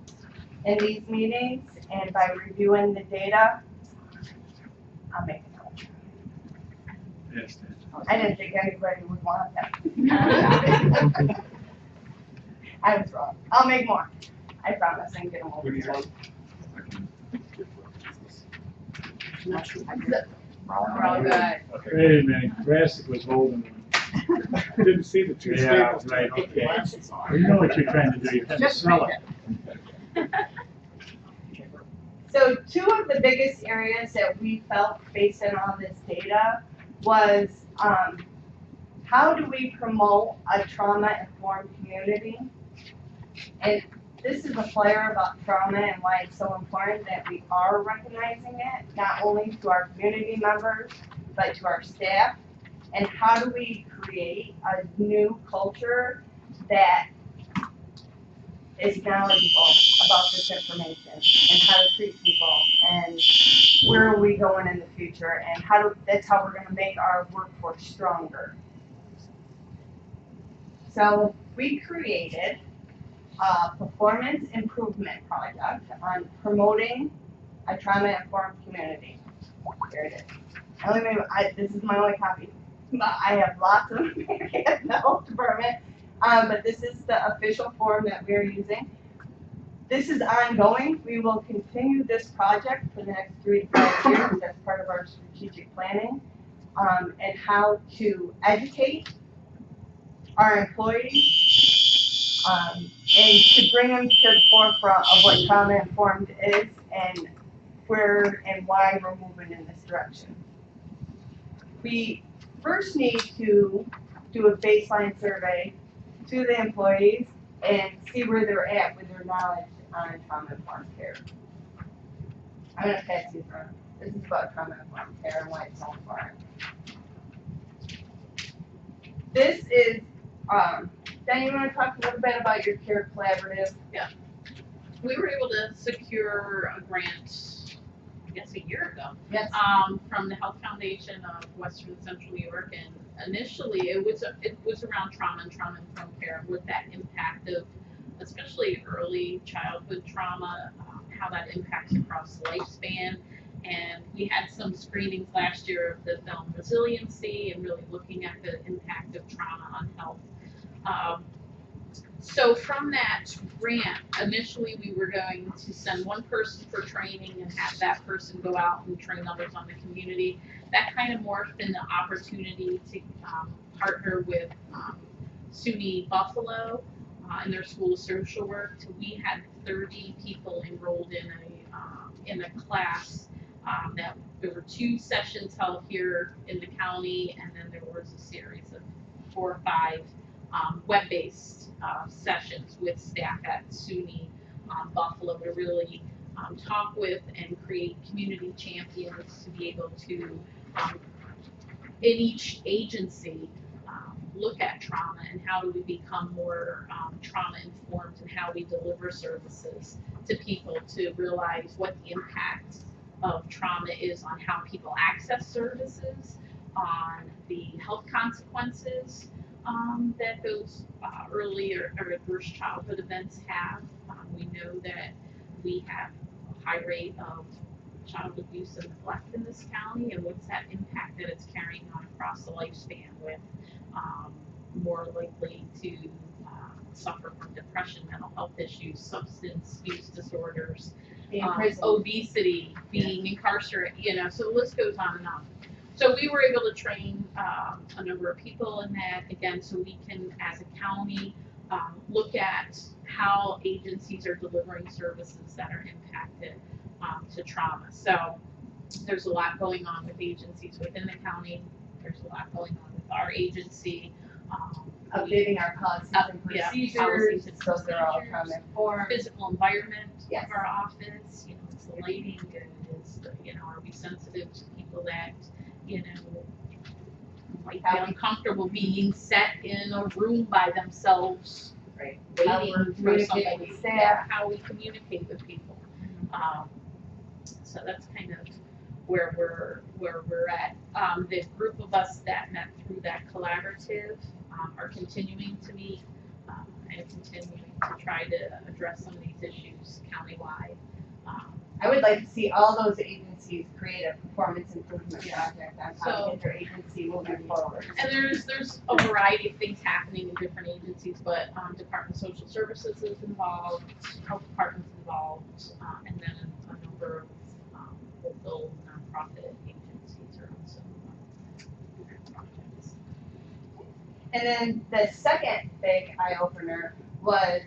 in these meetings, and by reviewing the data, I'll make a note. Yes, Dan. I didn't think anybody would want that. I was wrong. I'll make more. I promise I can get them over here. We're all good. Okay. Wait a minute, grass was holding one. Didn't see the two Yeah, staples. right, okay. Well, you know what you're trying to do, you're trying to sell it. So two of the biggest areas that we felt based on all this data was how do we promote a trauma-informed community? And this is a flare about trauma and why it's so important that we are recognizing it, not only to our community members, but to our staff. And how do we create a new culture that is knowledgeable about this information and how to treat people and where are we going in the future and that's how we're gonna make our workforce stronger. So we created a performance improvement project on promoting a trauma-informed community. Here it is. This is my only copy, but I have lots of them at the health department. But this is the official form that we're using. This is ongoing. We will continue this project for the next 3 to 5 years as part of our strategic planning, and how to educate our employees, and to bring them to the forefront of what trauma-informed is and where and why we're moving in this direction. We first need to do a baseline survey to the employees and see where they're at with their knowledge on trauma-informed care. I'm gonna pass you around. This is about trauma-informed care and why it's so important. This is, Dan, you wanna talk a little bit about your care collaborative? We were able to secure a grant, I guess a year ago, Yes. from the Health Foundation of Western and Central New York, and initially it was around trauma and trauma-informed care, with that impact of especially early childhood trauma, how that impacts across the lifespan. And we had some screenings last year of the film Resiliency and really looking at the impact of trauma on health. So from that grant, initially we were going to send one person for training and have that person go out and train others on the community. That kind of morphed in the opportunity to partner with SUNY Buffalo in their School of Social Work. We had 30 people enrolled in a class that there were 2 sessions held here in the county, and then there was a series of 4 or 5 web-based sessions with staff at SUNY Buffalo to really talk with and create community champions to be able to, in each agency, look at trauma and how do we become more trauma informed and how we deliver services to people, to realize what the impact of trauma is on how people access services, on the health consequences that those early or adverse childhood events have. We know that we have a high rate of child abuse and neglect in this county, and what's that impact that it's carrying on across the lifespan, with more likely to suffer from depression, mental health issues, substance use disorders, obesity, being incarcerated, so the list goes on and on. So we were able to train a number of people in that, again, so we can, as a county, look at how agencies are delivering services that are impacted to trauma. So there's a lot going on with agencies within the county. There's a lot going on with our agency. Updating our policies and Yeah, procedures, policies and so they're all procedures. trauma informed. Physical environment Yes. of our office, you know, is the lighting good, is the, you know, are we sensitive to people that, you know, might be uncomfortable being set in a room by themselves, Right. How waiting we're for communicating somebody, with yeah, staff. how we communicate with people. So that's kind of where we're at. The group of us that met through that collaborative are continuing to meet and continuing to try to address some of these issues countywide. I would like to see all those agencies create a performance improvement Yeah. project on how to get their agency moving forward. And there's a variety of things happening in different agencies, but Department of Social Services is involved, Health Department's involved, and then a number of local nonprofit agencies are also projects. And then the second big eye opener was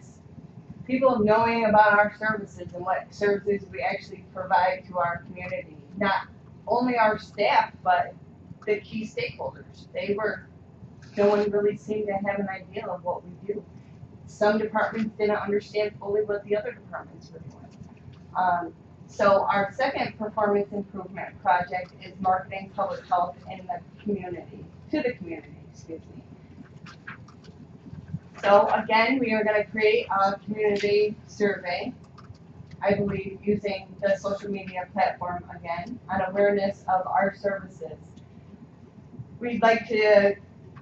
people knowing about our services and what services we actually provide to our community. Not only our staff, but the key stakeholders. No one really seemed to have an idea of what we do. Some departments didn't understand fully what the other departments were doing. So our second performance improvement project is marketing public health in the community, to the community, excuse me. So again, we are gonna create a community survey, I believe, using the social media platform again, on awareness of our services. We'd like to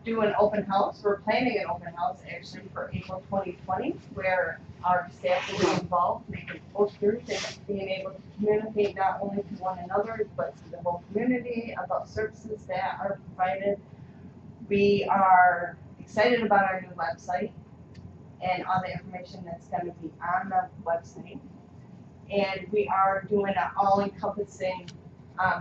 do an open house, we're planning an open house actually for April 2020, where our staff will be involved, making posters and being able to communicate not only to one another, but to the whole community about services that are provided. We are excited about our new website and all the information that's gonna be on the website. And we are doing an all-encompassing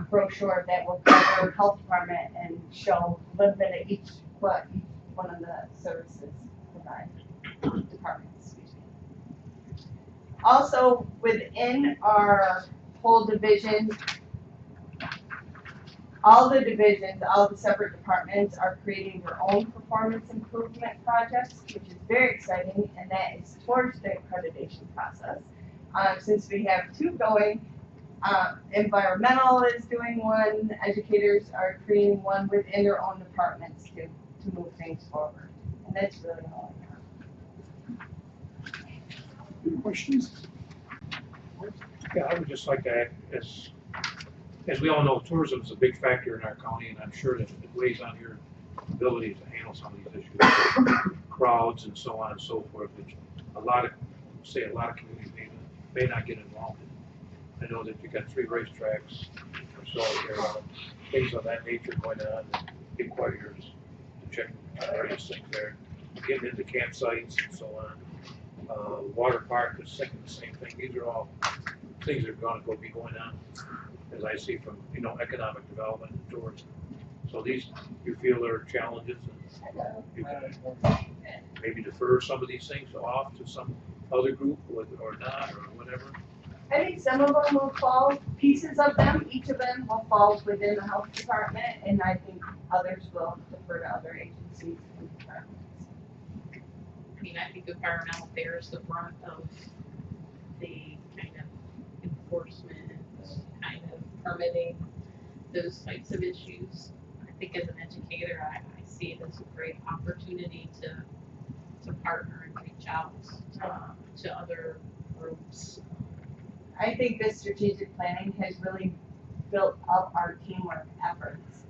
brochure that will cover health department and show a little bit of what each one of the services provide, departments, excuse me. Also, within our whole division, all the separate departments are creating their own performance improvement projects, which is very exciting, and that is towards the accreditation process. Since we have two going, environmental is doing one, educators are creating one within their own departments to move things forward. And that's really all I have. Questions? Yeah, I would just like to add, as we all know, tourism is a big factor in our county, and I'm sure that it weighs on your ability to handle some of these issues, crowds and so on and so forth, which a lot of communities may not get involved in. I know that you got 3 racetracks or so here, things of that nature going on, get quite yours to check various things there, getting into campsites and so on. Water park is thinking the same thing. These are all things that are be going on, as I see from, economic development and tourism. So these, you feel there are challenges, and you can maybe defer some of these things off to some other group or not, or whatever. I think some of them will fall, pieces of them, each of them will fall within the health department, and I think others will defer to other agencies and departments. I mean, I think environmental bears the brunt of the kind of enforcement, kind of permitting, those types of issues. I think as an educator, I see it as a great opportunity to partner and reach out to other groups. I think this strategic planning has really built up our teamwork efforts.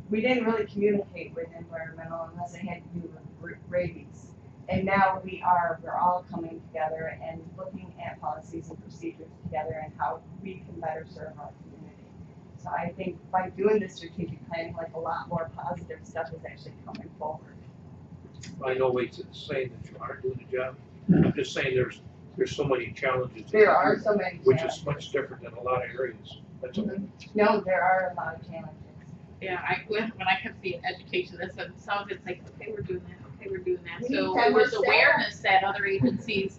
We didn't really communicate with environmental unless it had to do with rabies. And now we're all coming together and looking at policies and procedures together and how we can better serve our community. So I think by doing this strategic planning, like a lot more positive stuff is actually coming forward. I know it's saying that you aren't doing the job. I'm just saying there's so many challenges. There are so many Which challenges. is much different than a lot of areas. That's all. No, there are a lot of challenges. Yeah, when I kept seeing education, this and some of it's like, okay, we're doing that, okay, we're doing that. We So need it was to awareness that other agencies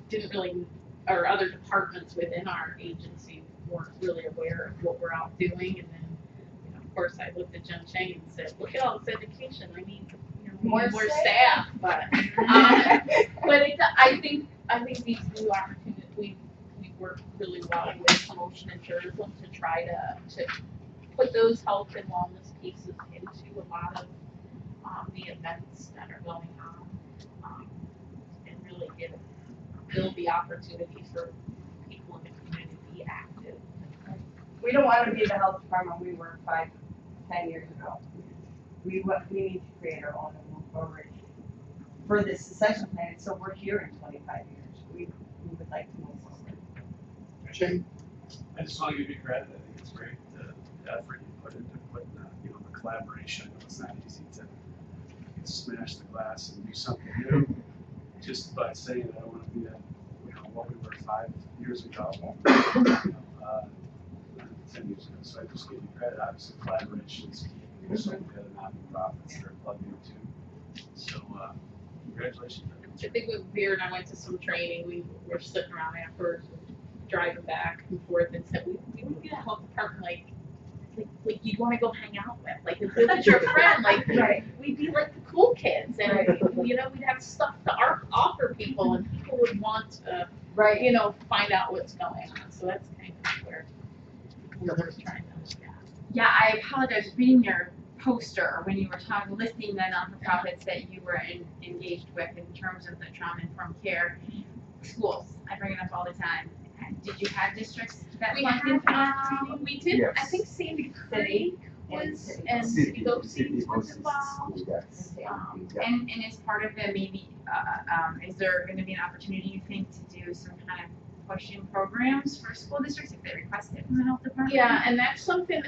didn't really, or other departments within our agency weren't really aware of what we're out doing. And then, you know, of course, I looked at Jen Chang and said, look at all this education. I need, you know, we need more staff. But I think these new opportunities, we work really well with promotion and tourism to try to put those health and wellness pieces into a lot of the events that are going on, and really build the opportunity for people in the community to be active. We don't wanna be the health department we were 5, 10 years ago. We need to create our own and move forward for this succession plan, so we're here in 25 years. We would like to move forward. Shane? I just want to give you credit. I think it's great, the effort you put into putting, you know, the collaboration. I know it's not easy to smash the glass and do something new just by saying I don't want to be at, you know, what we were 5 years ago, 10 years ago. So I just give you credit. Obviously, collaboration is key. There's so many other non-profits that are plugged into. So, congratulations. I think with Beer and I went to some training, we were sitting around afterwards, driving back and forth and said, we would be a health department like you'd want to go hang out with, like if it was your friend, like we'd be like the cool kids, and you know, we'd have stuff to offer people, and people would want to, you know, find out what's going on. So that's kind of where we're trying to look at. Yeah, I apologize. Reading your poster when you were listing the non-for-profits that you were engaged with in terms of the trauma-informed care schools. I bring it up all the time. Did you have districts that We funded had, that? we did, Yes. I think Sandy Creek was, and City City was Moses involved. School, yes. Yeah. And as part of the maybe, is there going to be an opportunity, you think, to do some kind of pushing programs for school districts if they request it from the health department? Yeah, and that's something,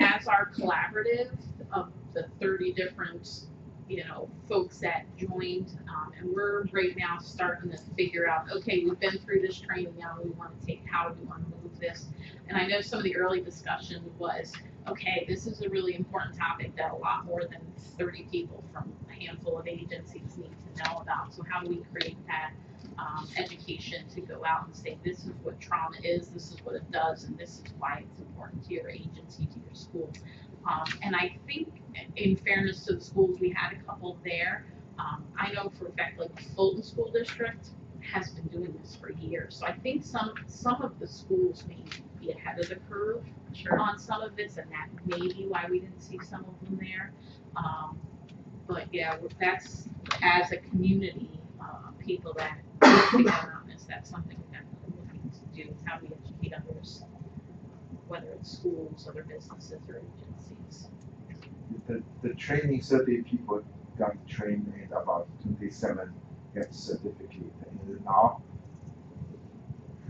as our collaborative of the 30 different, you know, folks that joined, and we're right now starting to figure out, okay, we've been through this training, now we want to take, how do we want to move this? And I know some of the early discussion was, okay, this is a really important topic that a lot more than 30 people from a handful of agencies need to know about. So how do we create that education to go out and say, this is what trauma is, this is what it does, and this is why it's important to your agency, to your school. And I think, in fairness to the schools, we had a couple there. I know for a fact, like the Fulton School District has been doing this for years. So I think some of the schools may be ahead of the curve on some of this, and that may be why we didn't see some of them there. But yeah, that's, as a community, people that work together on this, that's something we're definitely looking to do, is how do we educate others, whether it's schools, other businesses, or agencies. The training, 30 people got trained, and about 27 get certificate. And now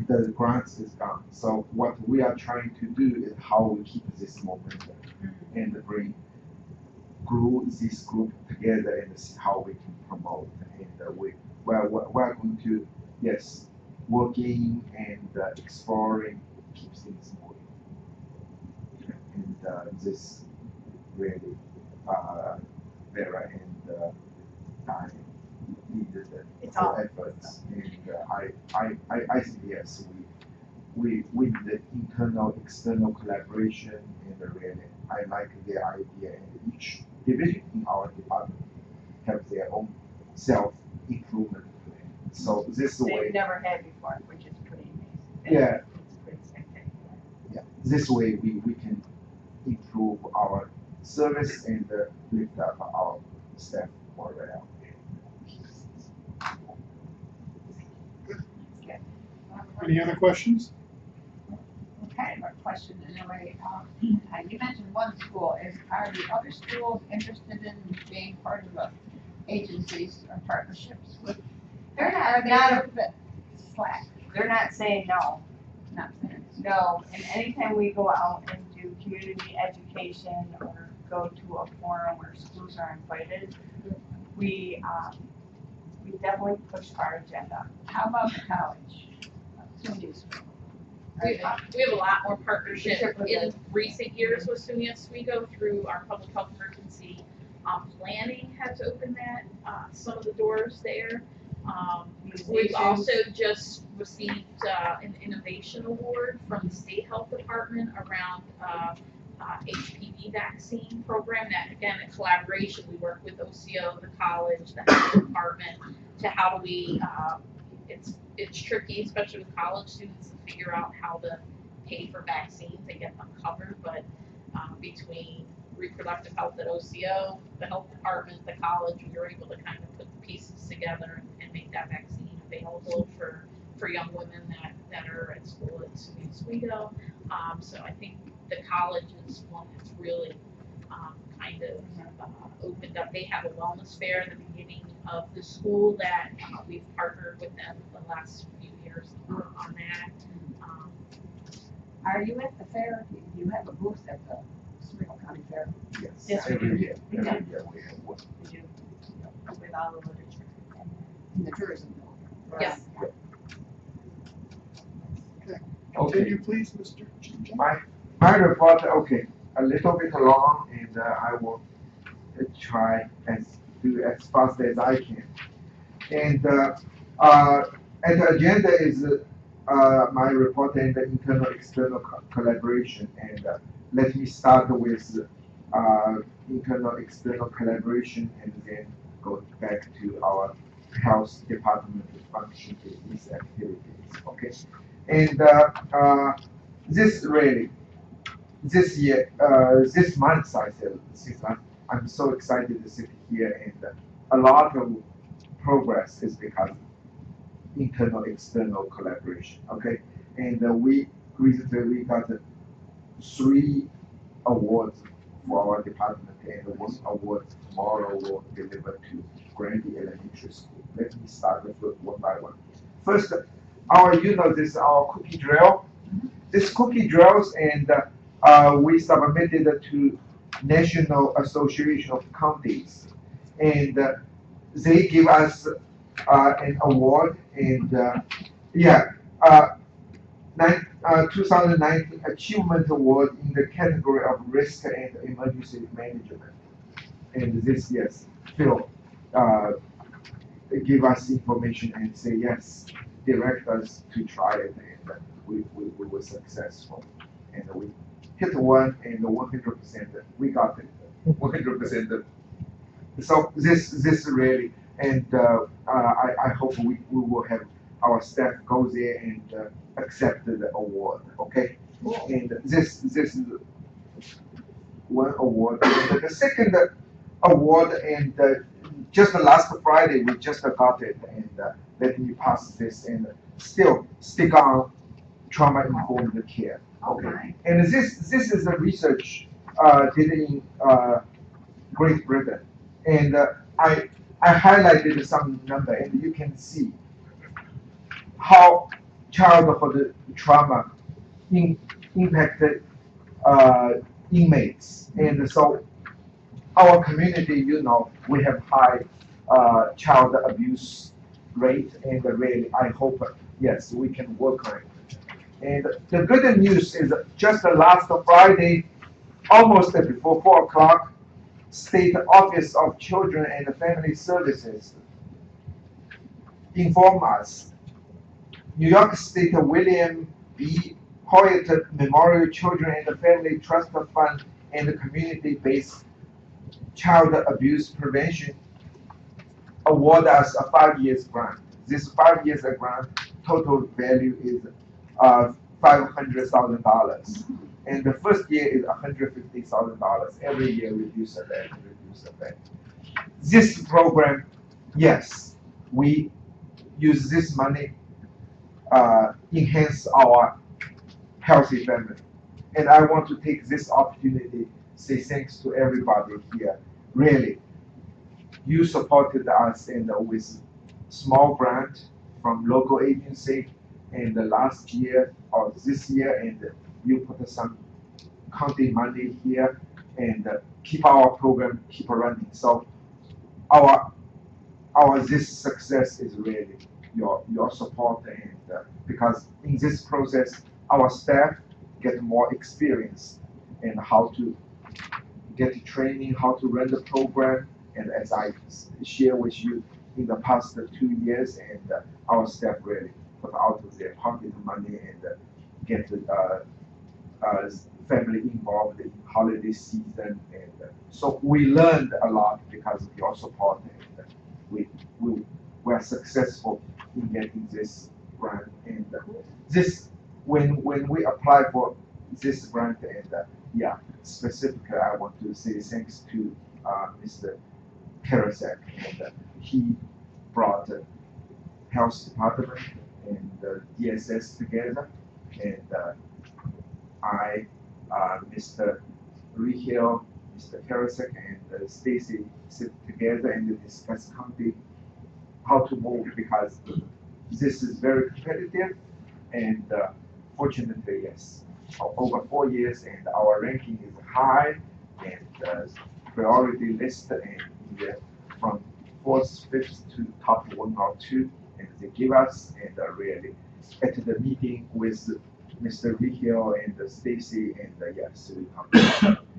the grants is gone. So what we are trying to do is how we keep this momentum and glue this group together and see how we can promote. And we're going to, yes, working and exploring, keep things moving. And this really, Vera and I needed It's the all efforts. And I think yes, we need the internal, external collaboration, and really, I like the idea, and each division in our department have their own self-improvement plan. So this They've way, never had before, which is pretty amazing. yeah, It's pretty spectacular. yeah, this way we can improve our service and lift up our staff morale. Any other questions? Okay, my question anyway, you mentioned one school, are the other schools interested in being part of the agencies or partnerships with? They're Are they not a bit slack? They're not saying no. Not saying. No, and anytime we go out and do community education or go to a forum where schools are invited, we definitely push our agenda. How about the college? SUNY school? We have a lot more partnership in recent years with SUNY Oswego through our public health emergency planning has opened that some of the doors there. We've also just received an innovation award from the state health department around HPV vaccine program. That again, in collaboration, we work with OCO, the college, the health department to how do we. It's tricky, especially with college students, to figure out how to pay for vaccines and get them covered. But between reproductive health at OCO, the health department, the college, we were able to kind of put the pieces together and make that vaccine available for young women that are at school at SUNY Oswego. So I think the college is one that's really kind of opened up. They have a wellness fair at the beginning of the school that we've partnered with them the last few years on that. Are you at the fair? Do you have a booth at the Oswego County Fair? Yes, every year we have one. You do? With all the literature in the tourism building? Yes. Continue, please, Mr. Chinchilla. My report, okay, a little bit long, and I will try and do as fast as I can. And the agenda is my report and the internal external collaboration. And let me start with internal external collaboration, and then go back to our health department function in these activities. Okay, and this year, this month, I said, I'm so excited to sit here, and a lot of progress is because internal external collaboration. Okay, and we recently got 3 awards for our department, and one award tomorrow will deliver to Granby Elementary School. Let me start with one by one. First, this is our cookie drill. This cookie drills, and we submitted it to National Association of Counties, and they give us an award, and 2019 Achievement Award in the category of Risk and Emergency Management. And this, yes, Phil give us information and say, yes, direct us to try it, and we were successful. And we hit one, and 100%, we got it, 100%. So this really, and I hope we will have our staff go there and accept the award, okay? And this is one award. And the second award, and just last Friday, we just got it, and let me pass this, and still stick on trauma-informed care. Okay, and this is a research did in Great Britain, and I highlighted some number, and you can see how childhood trauma impacted inmates, and so our community, we have high child abuse rate, and really, I hope, yes, we can work on it. And the good news is just last Friday, almost before 4 o'clock, State Office of Children and Family Services informed us New York State William B. Hoyt Memorial Children and Family Trust Fund and the community-based child abuse prevention award us a 5-year grant. This 5-year grant total value is $500,000, and the first year is $150,000. Every year reduce a bit. This program, yes, we use this money enhance our healthy family, and I want to take this opportunity to say thanks to everybody here. Really, you supported us, and with small grant from local agency, and last year or this year, and you put some county money here, and keep our program keep running. So our this success is really your support, and because in this process our staff get more experience in how to get training, how to run the program. And as I share with you in the past 2 years, and our staff really put out of their pocket money and get family involved in holiday season. And so we learned a lot because of your support. And we were successful in getting this grant. And this, when we apply for this grant, and yeah, specifically, I want to say thanks to Mr. Karasek, and he brought the health department and DSS together, and I, Mr. Rehill, Mr. Karasek, and Stacy sit together and discuss how to move, because this is very competitive, and fortunately, yes, over 4 years, and our ranking is high, and priority list, and from 4th, 5th to top 1 or 2, and they give us, and really, at the meeting with Mr. Rehill and Stacy, and yes,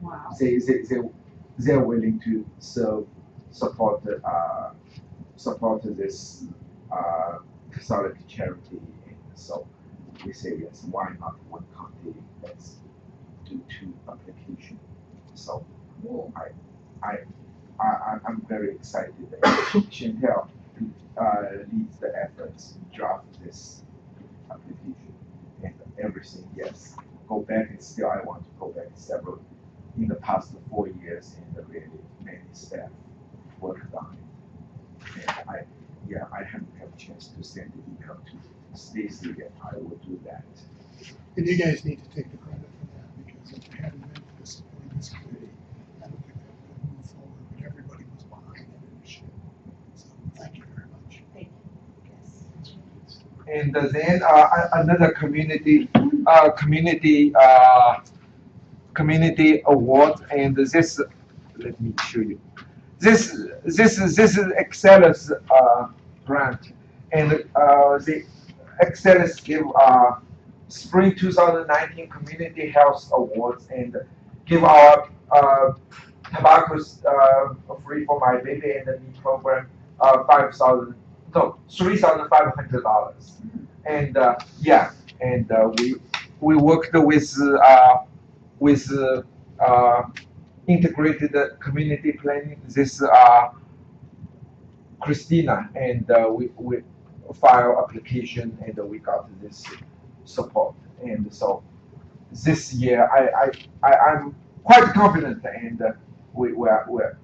Wow. they're willing to support this Catholic charity, and so we say yes. Why not one county? Let's do 2 applications. So I'm very excited that Chantel leads the efforts to draft this application and everything. Yes, go back, and still I want to go back several in the past 4 years, and really many staff worked on it. And I haven't had a chance to send the email to Stacy yet. I will do that. And you guys need to take the credit for that, because if it hadn't been for the support of this committee, I don't think that would have moved forward, but everybody was behind that initiative. So thank you very much. Thank you. Yes. And then another community award, and this, let me show you. This is Excellus grant, and the Excellus give Spring 2019 Community Health Awards, and give our tobacco free for my baby and me program $3,500, and yeah, and we worked with integrated community planning. This Christina, and we file application, and we got this support. And so this year I'm quite confident, and we're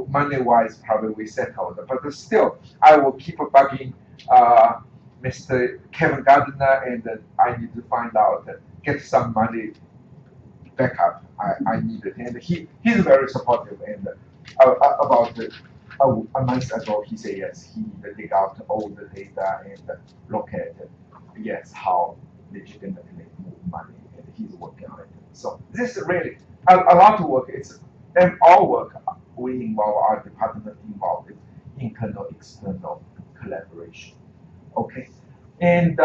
money-wise probably we settled, but still I will keep bugging Mr. Kevin Gardner, and I need to find out, get some money back up. I need it, and he's very supportive. And about a month ago, he said yes, he need to dig out all the data and look at yes how legitimately move money, and he's working on it. So this is really a lot of work. It's and all work. We involve our department involved in internal, external collaboration. Okay, and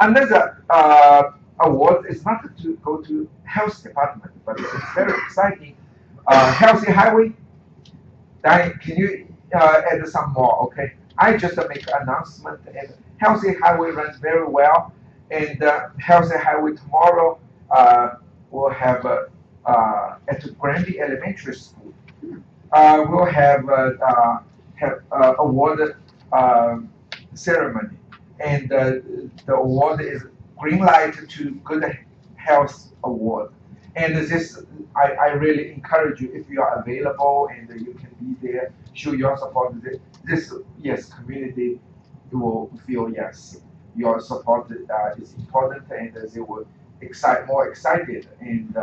another award is not to go to health department, but it's very exciting. Healthy highway. Diane, can you add some more? Okay, I just make an announcement, and healthy highway runs very well, and healthy highway tomorrow we'll have at Granby Elementary School. We'll have award ceremony, and the award is Green Light to Good Health Award. And this, I really encourage you, if you are available and you can be there, show your support. This yes, community will feel yes, your support is important, and they will more excited. And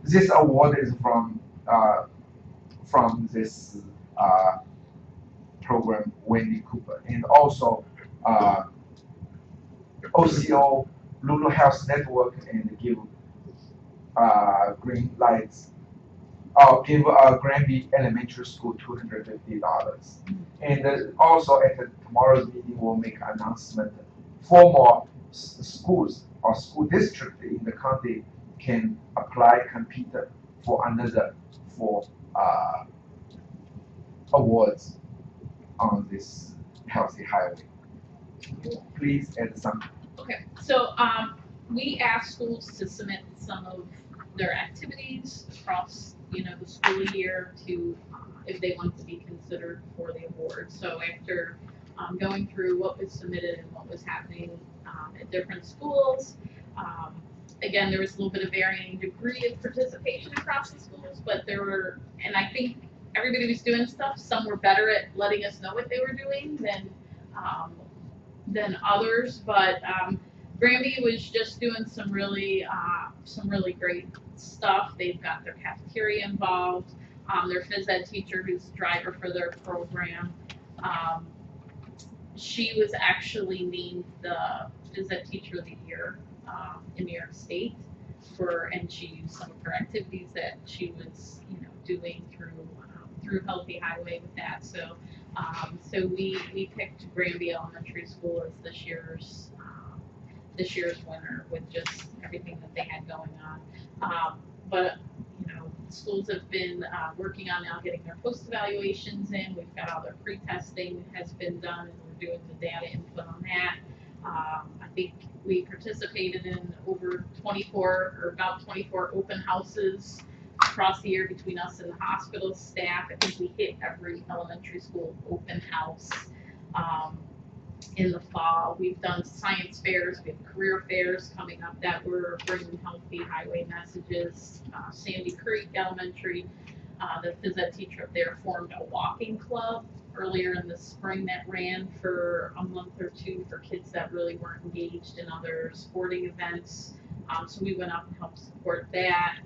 this award is from this program, Wendy Cooper, and also OCO Lulu Health Network, and give green lights. Give Granby Elementary School $250, and also at tomorrow's meeting we'll make an announcement, 4 more schools or school district in the county can apply computer for another awards on this healthy highway. Please add some. Okay, so, we asked schools to submit some of their activities across, the school year to, if they want to be considered for the award. So after, going through what was submitted and what was happening, at different schools, again, there was a little bit of varying degree of participation across the schools, but there were, and I think everybody was doing stuff. Some were better at letting us know what they were doing than others, but Granby was just doing some really great stuff. They've got their cafeteria involved. Their phys ed teacher, who's the driver for their program, she was actually named the phys ed teacher of the year in New York State and she used some of her activities that she was doing through Healthy Highway with that. So we picked Granby Elementary School as this year's winner with just everything that they had going on. But schools have been working on now getting their post evaluations in. We've got all their pre-testing has been done, and we're doing the data input on that. I think we participated in over 24 open houses across the year between us and the hospital staff. I think we hit every elementary school open house. In the fall, we've done science fairs, we have career fairs coming up that we're bringing healthy highway messages. Sandy Creek Elementary, the phys ed teacher up there formed a walking club earlier in the spring that ran for a month or two for kids that really weren't engaged in other sporting events. So we went up and helped support that.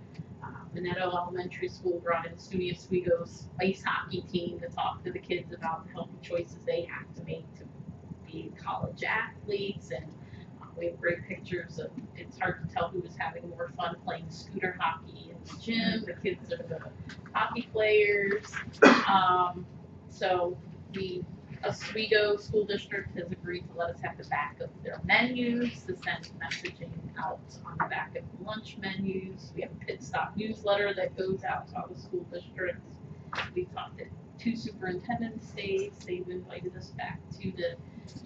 Minetto Elementary School brought in SUNY Oswego's ice hockey team to talk to the kids about the healthy choices they have to make to be college athletes, and we have great pictures of, it's hard to tell who was having more fun playing scooter hockey in the gym. The kids are the hockey players. So the Oswego School District has agreed to let us have the back of their menus to send messaging out on the back of lunch menus. We have a pit stop newsletter that goes out to all the school districts. We talked to 2 superintendent states. They've invited us back to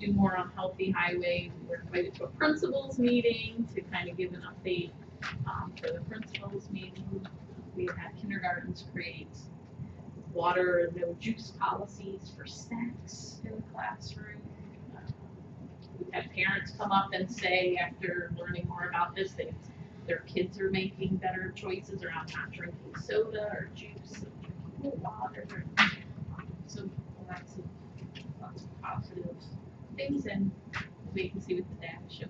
do more on Healthy Highway. We were invited to a principals meeting to kind of give an update for the principals meeting. We've had kindergartens create water and no juice policies for snacks in the classroom. We've had parents come up and say, after learning more about this, their kids are making better choices around not drinking soda or juice and drinking water. So lots of positive things, and we can see what the data shows.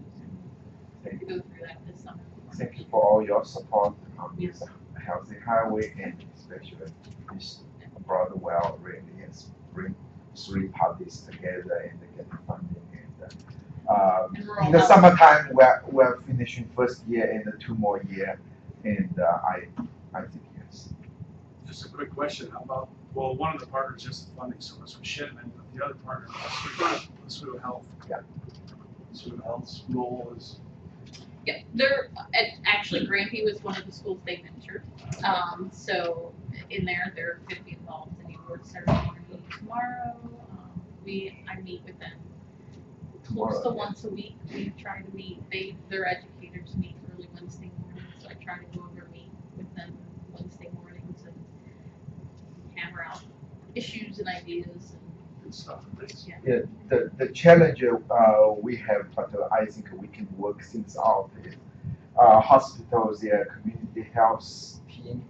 And we'll go through that this summer. Thank you for all your support on this healthy highway, and especially this brought well really is bring 3 parties together and get funding. And in the summertime, we're finishing first year and 2 more year, and I think yes. Just a quick question, how about, well, one of the partners is the funding source for Shipman, but the other partner is Oswego Health. Yeah. Oswego Health's role is. Yeah, actually Granby was one of the schools they mentored. So in there, they're going to be involved in the award ceremony tomorrow. I meet with them close to once a week. We try to meet. Their educators meet early Wednesday mornings, so I try to go over and meet with them Wednesday mornings and hammer out issues and ideas and Stuff. Yeah, the challenge we have, but I think we can work things out. Is hospitals, their community health team,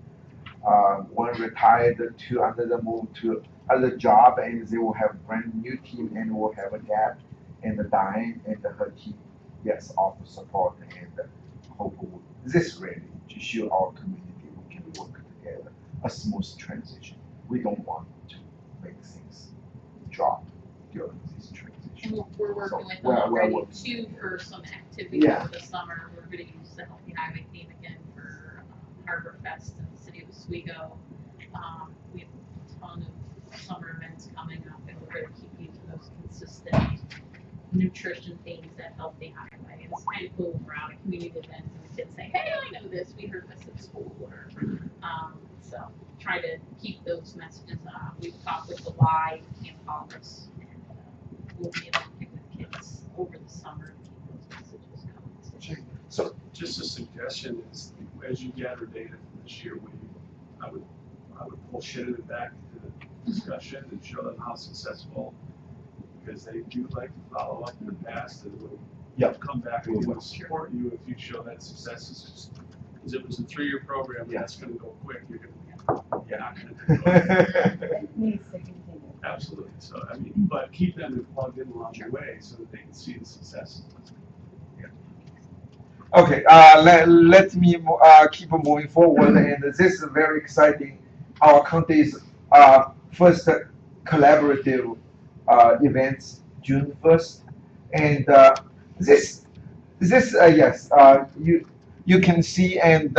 one retired, 2 another move to other job, and they will have brand new team, and will have a gap, and Diane and her team, yes, offer support, and hope this really to show our community we can work together, a smooth transition. We don't want to make things drop during this transition. And we're working So, with them we're already working too for some activities Yeah. over the summer. We're going to use the Healthy Highway theme again for Harbor Fest in the city of Oswego. We have a ton of summer events coming up, and we're going to keep using those consistent nutrition themes at Healthy Highway. it's kind of cool when we're out at community events and the kids say, hey, I know this, we heard this at school, or, so try to keep those messages. We've talked with the Y in Congress, and we'll be able to get with kids over the summer to keep those messages coming. So just a suggestion is, as you gather data from this year, I would pull Shannon back to the discussion and show them how successful, because they do like to follow up in the past, and will come back and will support you if you show that success is just, because it was a 3-year program, and that's gonna go quick, you're gonna not gonna do it. Needs to continue. Absolutely, so, I mean, but keep them plugged in along the way so that they can see the success. Okay, let me keep moving forward, and this is very exciting. Our county's first collaborative events, June 1st, and this yes, you can see, and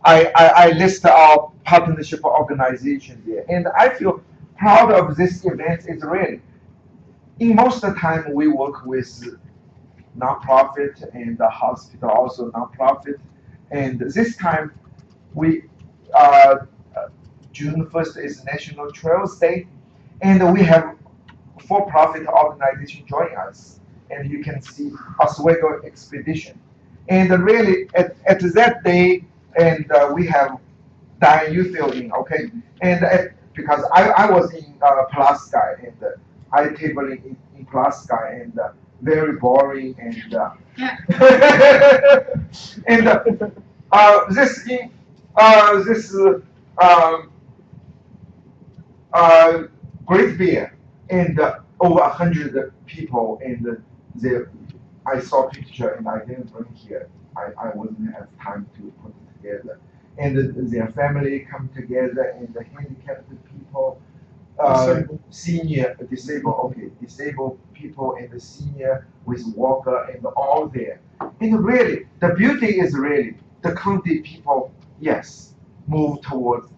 I list our partnership organization there, and I feel proud of this event. Is really, in most of the time we work with nonprofit, and the hospital also nonprofit. And this time we June 1st is National Trails Day, and we have for-profit organization join us. And you can see Oswego Expedition. And really at that day, and we have Diane, you fill in, okay? And because I was in Pulaski, and I tabling in Pulaski, and very boring, and and this great beer, and over 100 people, and I saw picture, and I didn't bring here. I wouldn't have time to put it together. And their family come together, and the handicapped people, disabled people, and the senior with walker, and all there. And really, the beauty is really the county people, yes, move towards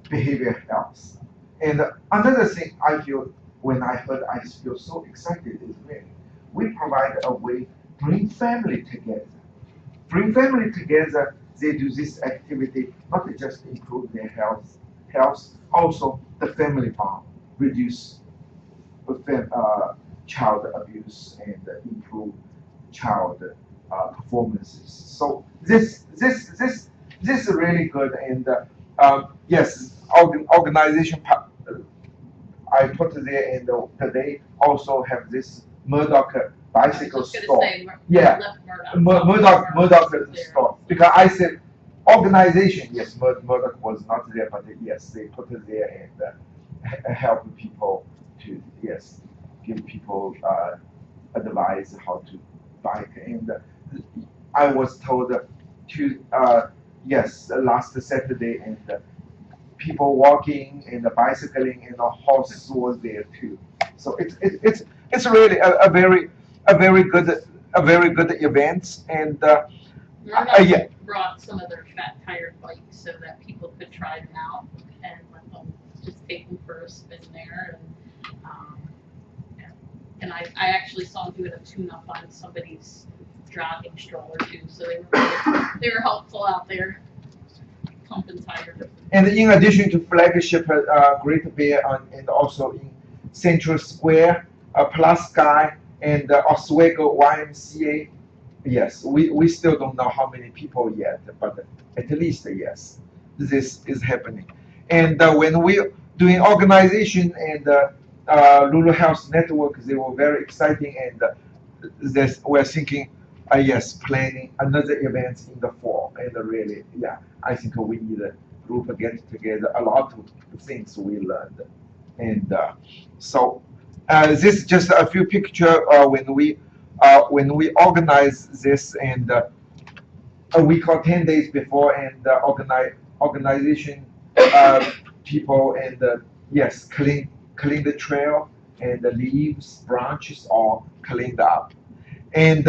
behavioral health. And another thing I feel when I heard, I feel so excited is really, we provide a way bring family together. Bring family together, they do this activity, not just improve their health, also the family bond, reduce child abuse, and improve child performances. So this is really good, and yes, organization I put there, and they also have this Murdoch bicycle store. Yeah, Murdoch store. Because I said organization, yes, Murdoch was not there, but yes, they put it there, and help people to, yes, give people advice how to bike. And I was told to, yes, last Saturday, and people walking and bicycling, and a horse was there too. So it's really a very good event, and Murdoch brought some of their fat tired bikes so that people could try them out and let them just take them for a spin there, and I actually saw them doing a tune-up on somebody's jogging stroller too, so they were helpful out there, pumping tires. And in addition to flagship Great Bear, and also in Central Square, Pulaski, and Oswego YMCA, yes, we still don't know how many people yet, but at least yes, this is happening. And when we doing organization, and Lulu Health Network, they were very exciting, and we're thinking, yes, planning another event in the fall, and really, yeah, I think we need a group get together, a lot of things we learned, and so this is just a few pictures when we organize this, and a week or 10 days before, and organization people, and yes, clean the trail, and the leaves, branches all cleaned up, and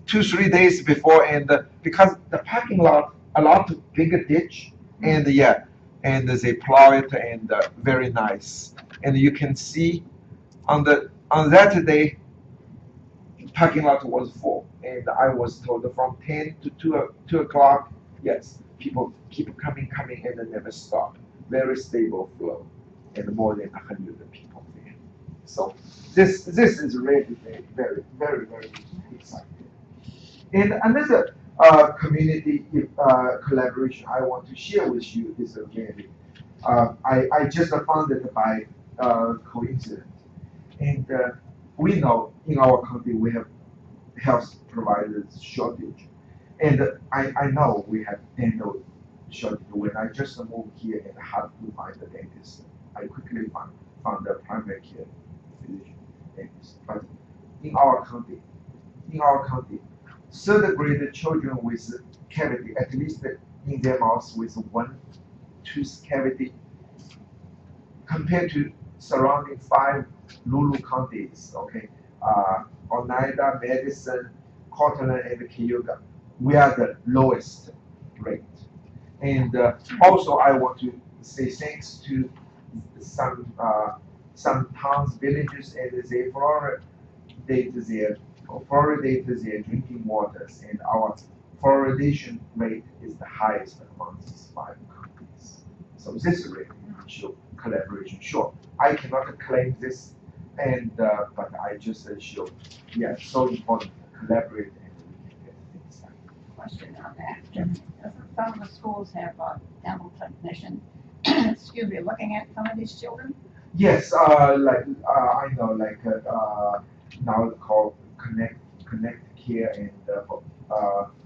2-3 days before, and because the parking lot a lot of bigger ditch, and yeah, and they plow it, and very nice, and you can see on that day parking lot was full, and I was told from 10 to 2 o'clock, yes, people keep coming, and they never stop. Very stable flow, and more than 100 people there. So this is really very exciting. And another community collaboration I want to share with you is really, I just found it by coincidence. And we know in our country we have health providers shortage. And I know we have dental shortage. When I just moved here and had to find a dentist, I quickly found a primary care physician dentist. But in our country, third grade children with cavity, at least in their mouth with one tooth cavity, compared to surrounding 5 Lulu counties, okay, Oneida, Madison, Cortland, and Cayuga, we are the lowest rate. And also, I want to say thanks to some towns, villages, and they fluoridate their drinking waters, and our fluoridation rate is the highest among these 5 countries. So this really show collaboration. Sure, I cannot claim this, and but I just show, yeah, so important to collaborate and we can get things done. Question on that. Doesn't some of the schools have a dental technician, excuse me, looking at some of these children? Yes, I know, now it's called Connect Care and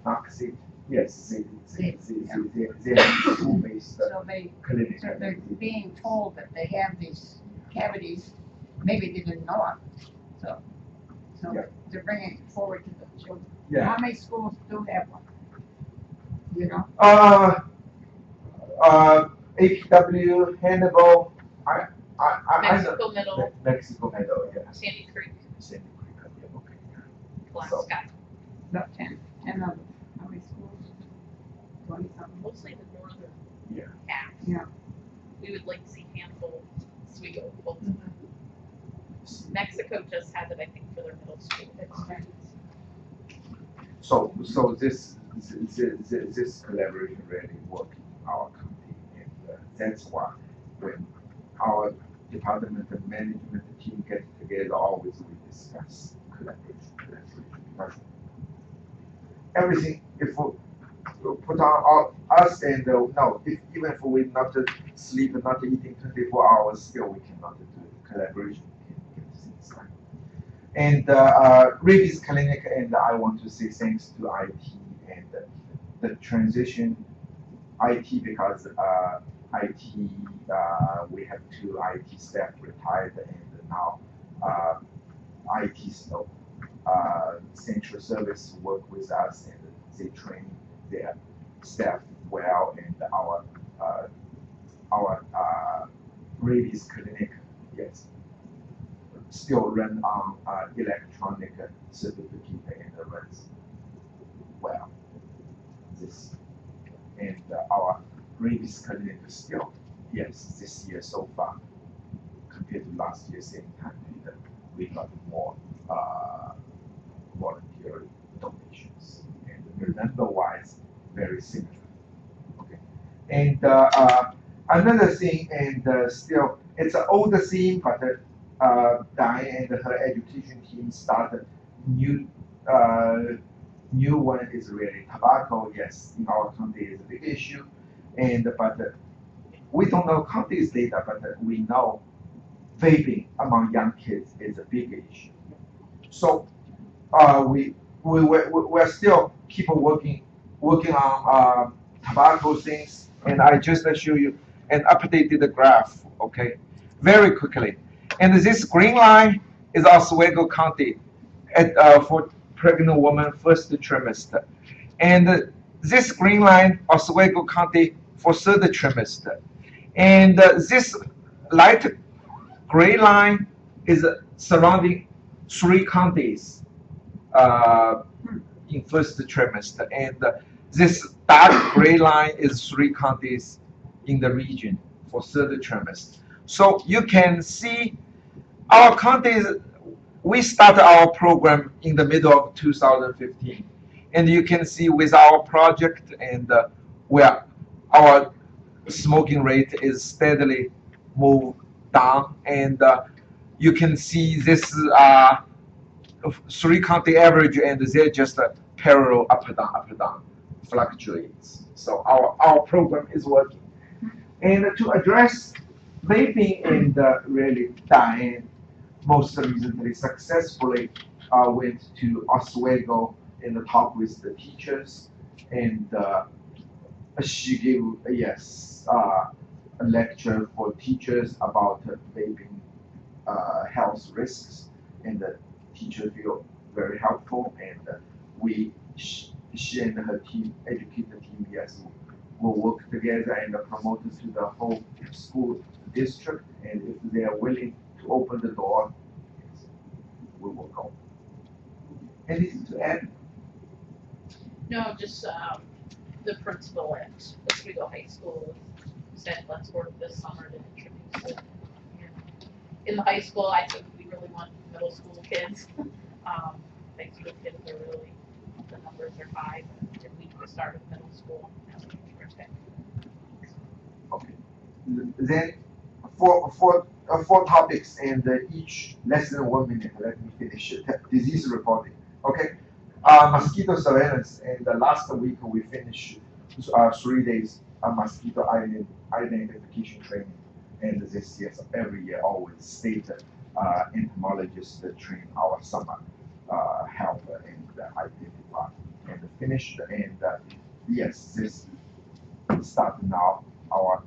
Noxy. Yes, they have school-based So clinic. so they're being told that they have these cavities, maybe they didn't know it. So Yeah. they're bringing it forward to the children. Yeah. How many schools do have one? You know? APW, Hannibal, I Mexico Middle, Mexico Middle, yeah. Sandy Creek, Sandy Creek, yeah, okay. Glasgow, About 10 of them. How many schools? 20 something. mostly the northern Yeah. half. Yeah. We would like to see Hannibal, Oswego, both of them. Mexico just has it, I think, for their middle school. So this collaboration really work in our company, and that's why when our department and management team get together, always we discuss collaboration. Because everything, if we put on us and no, even if we not sleep, not eating 24 hours, still we cannot do collaboration. We can get things done. And Rabies Clinic, and I want to say thanks to IT and the transition IT, because IT, we have 2 IT staff retired, and now IT central service work with us, and they train their staff well, and our Rabies Clinic, yes, still run on electronic certificate and runs well. This and our rabies clinic still, yes, this year so far compared to last year same time, and we got more voluntary donations, and the number wise very similar. Okay, and another thing, and still it's an older thing, but Diane and her education team started new one is really tobacco. Yes, in our county is a big issue, and but we don't know county's data, but we know vaping among young kids is a big issue. So we're still keep working on tobacco things, and I just show you and updated the graph, okay, very quickly. And this green line is Oswego County for pregnant woman first trimester, and this green line Oswego County for third trimester, and this light gray line is surrounding 3 counties in first trimester, and this dark gray line is 3 counties in the region for third trimester. So you can see our counties we started our program in the middle of 2015. And you can see with our project and where our smoking rate is steadily moved down. And you can see this 3 county average, and they're just parallel up and down, fluctuates. So our program is working. And to address vaping and really Diane most recently successfully went to Oswego and talked with the teachers, and she gave a lecture for teachers about vaping health risks, and the teacher feel very helpful, and she and her team educate the team. Yes, will work together and promote it to the whole school district, and if they are willing to open the door, we will go. Anything to add? No, just, the principal at Oswego High School said, let's work this summer to introduce it. In the high school, I think we really want middle school kids. High school kids are really, the numbers are high, but if we could start with middle school, that would be terrific. Okay. Then four topics, and each less than 1 minute. Let me finish it. Disease reporting. Okay. Mosquito surveillance, and last week we finished 3 days mosquito identification training, and this year, every year, always state entomologists train our summer help and identify and finish, and yes, this start now our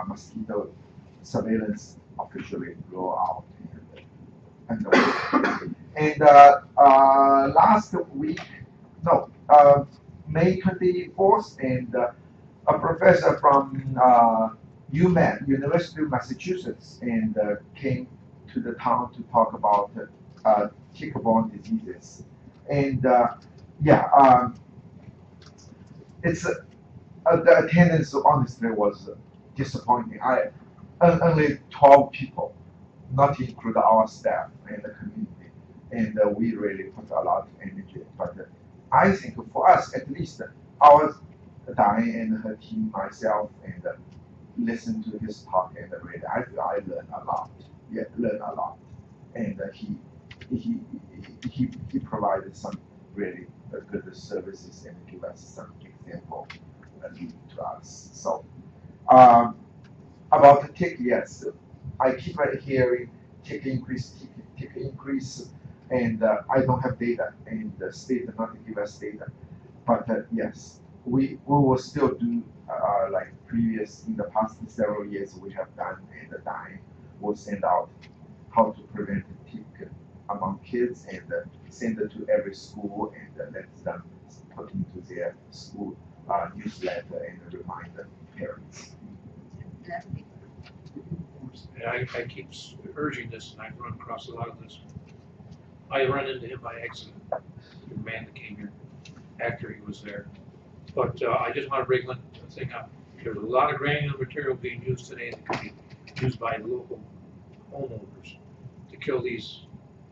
mosquito surveillance officially roll out and last week, no, May 24th, and a professor from UMass, University of Massachusetts, and came to the town to talk about tick-borne diseases. And it's the attendance honestly was disappointing. Only 12 people, not include our staff and the community, and we really put a lot of energy. But I think for us, at least, our Diane and her team, myself, and listen to his talk, and really, I feel I learned a lot. Yeah, learn a lot, and he provided some really good services and give us some example to us. So about the tick, yes, I keep hearing tick increase, and I don't have data, and the state does not give us data. But yes, we will still do like previous in the past several years we have done, and the Diane will send out how to prevent tick among kids, and send it to every school, and let them put into their school newsletter and remind the parents. And I keep urging this, and I've run across a lot of this. I run into him by accident, the man that came here after he was there. But I just want to bring one thing up. There's a lot of granular material being used today that can be used by local homeowners to kill these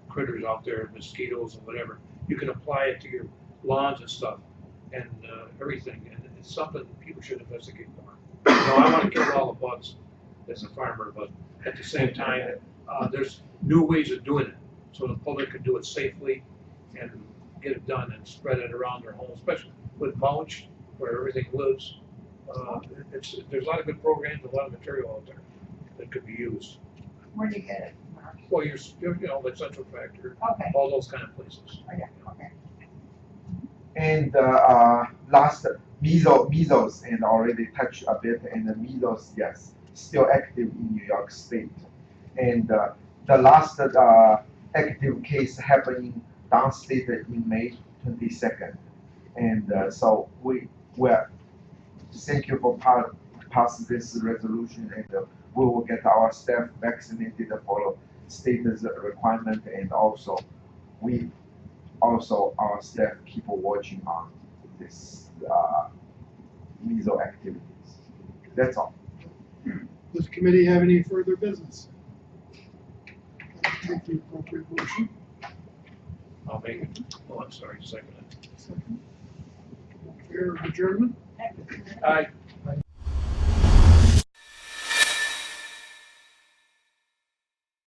critters out there, mosquitoes and whatever. You can apply it to your lawns and stuff, and everything, and it's something people should investigate more. I want to kill all the bugs as a farmer, but at the same time, there's new ways of doing it, so the public can do it safely and get it done and spread it around their home, especially with mulch, where everything lives. There's a lot of good programs, a lot of material out there that could be used. Where do you get it? Well, you're like Central Factor, Okay. all those kind of places. Okay. And last, measles, and already touched a bit, and the measles, yes, still active in New York State. And the last active case happened downstate in May 22nd. And so we're thank you for pass this resolution, and we will get our staff vaccinated for status requirement, and also our staff keep watching on this measles activities. That's all. Does the committee have any further business? make the appropriate motion. I'll make it, oh, I'm sorry, second it. Second. Fair adjournment? Aye.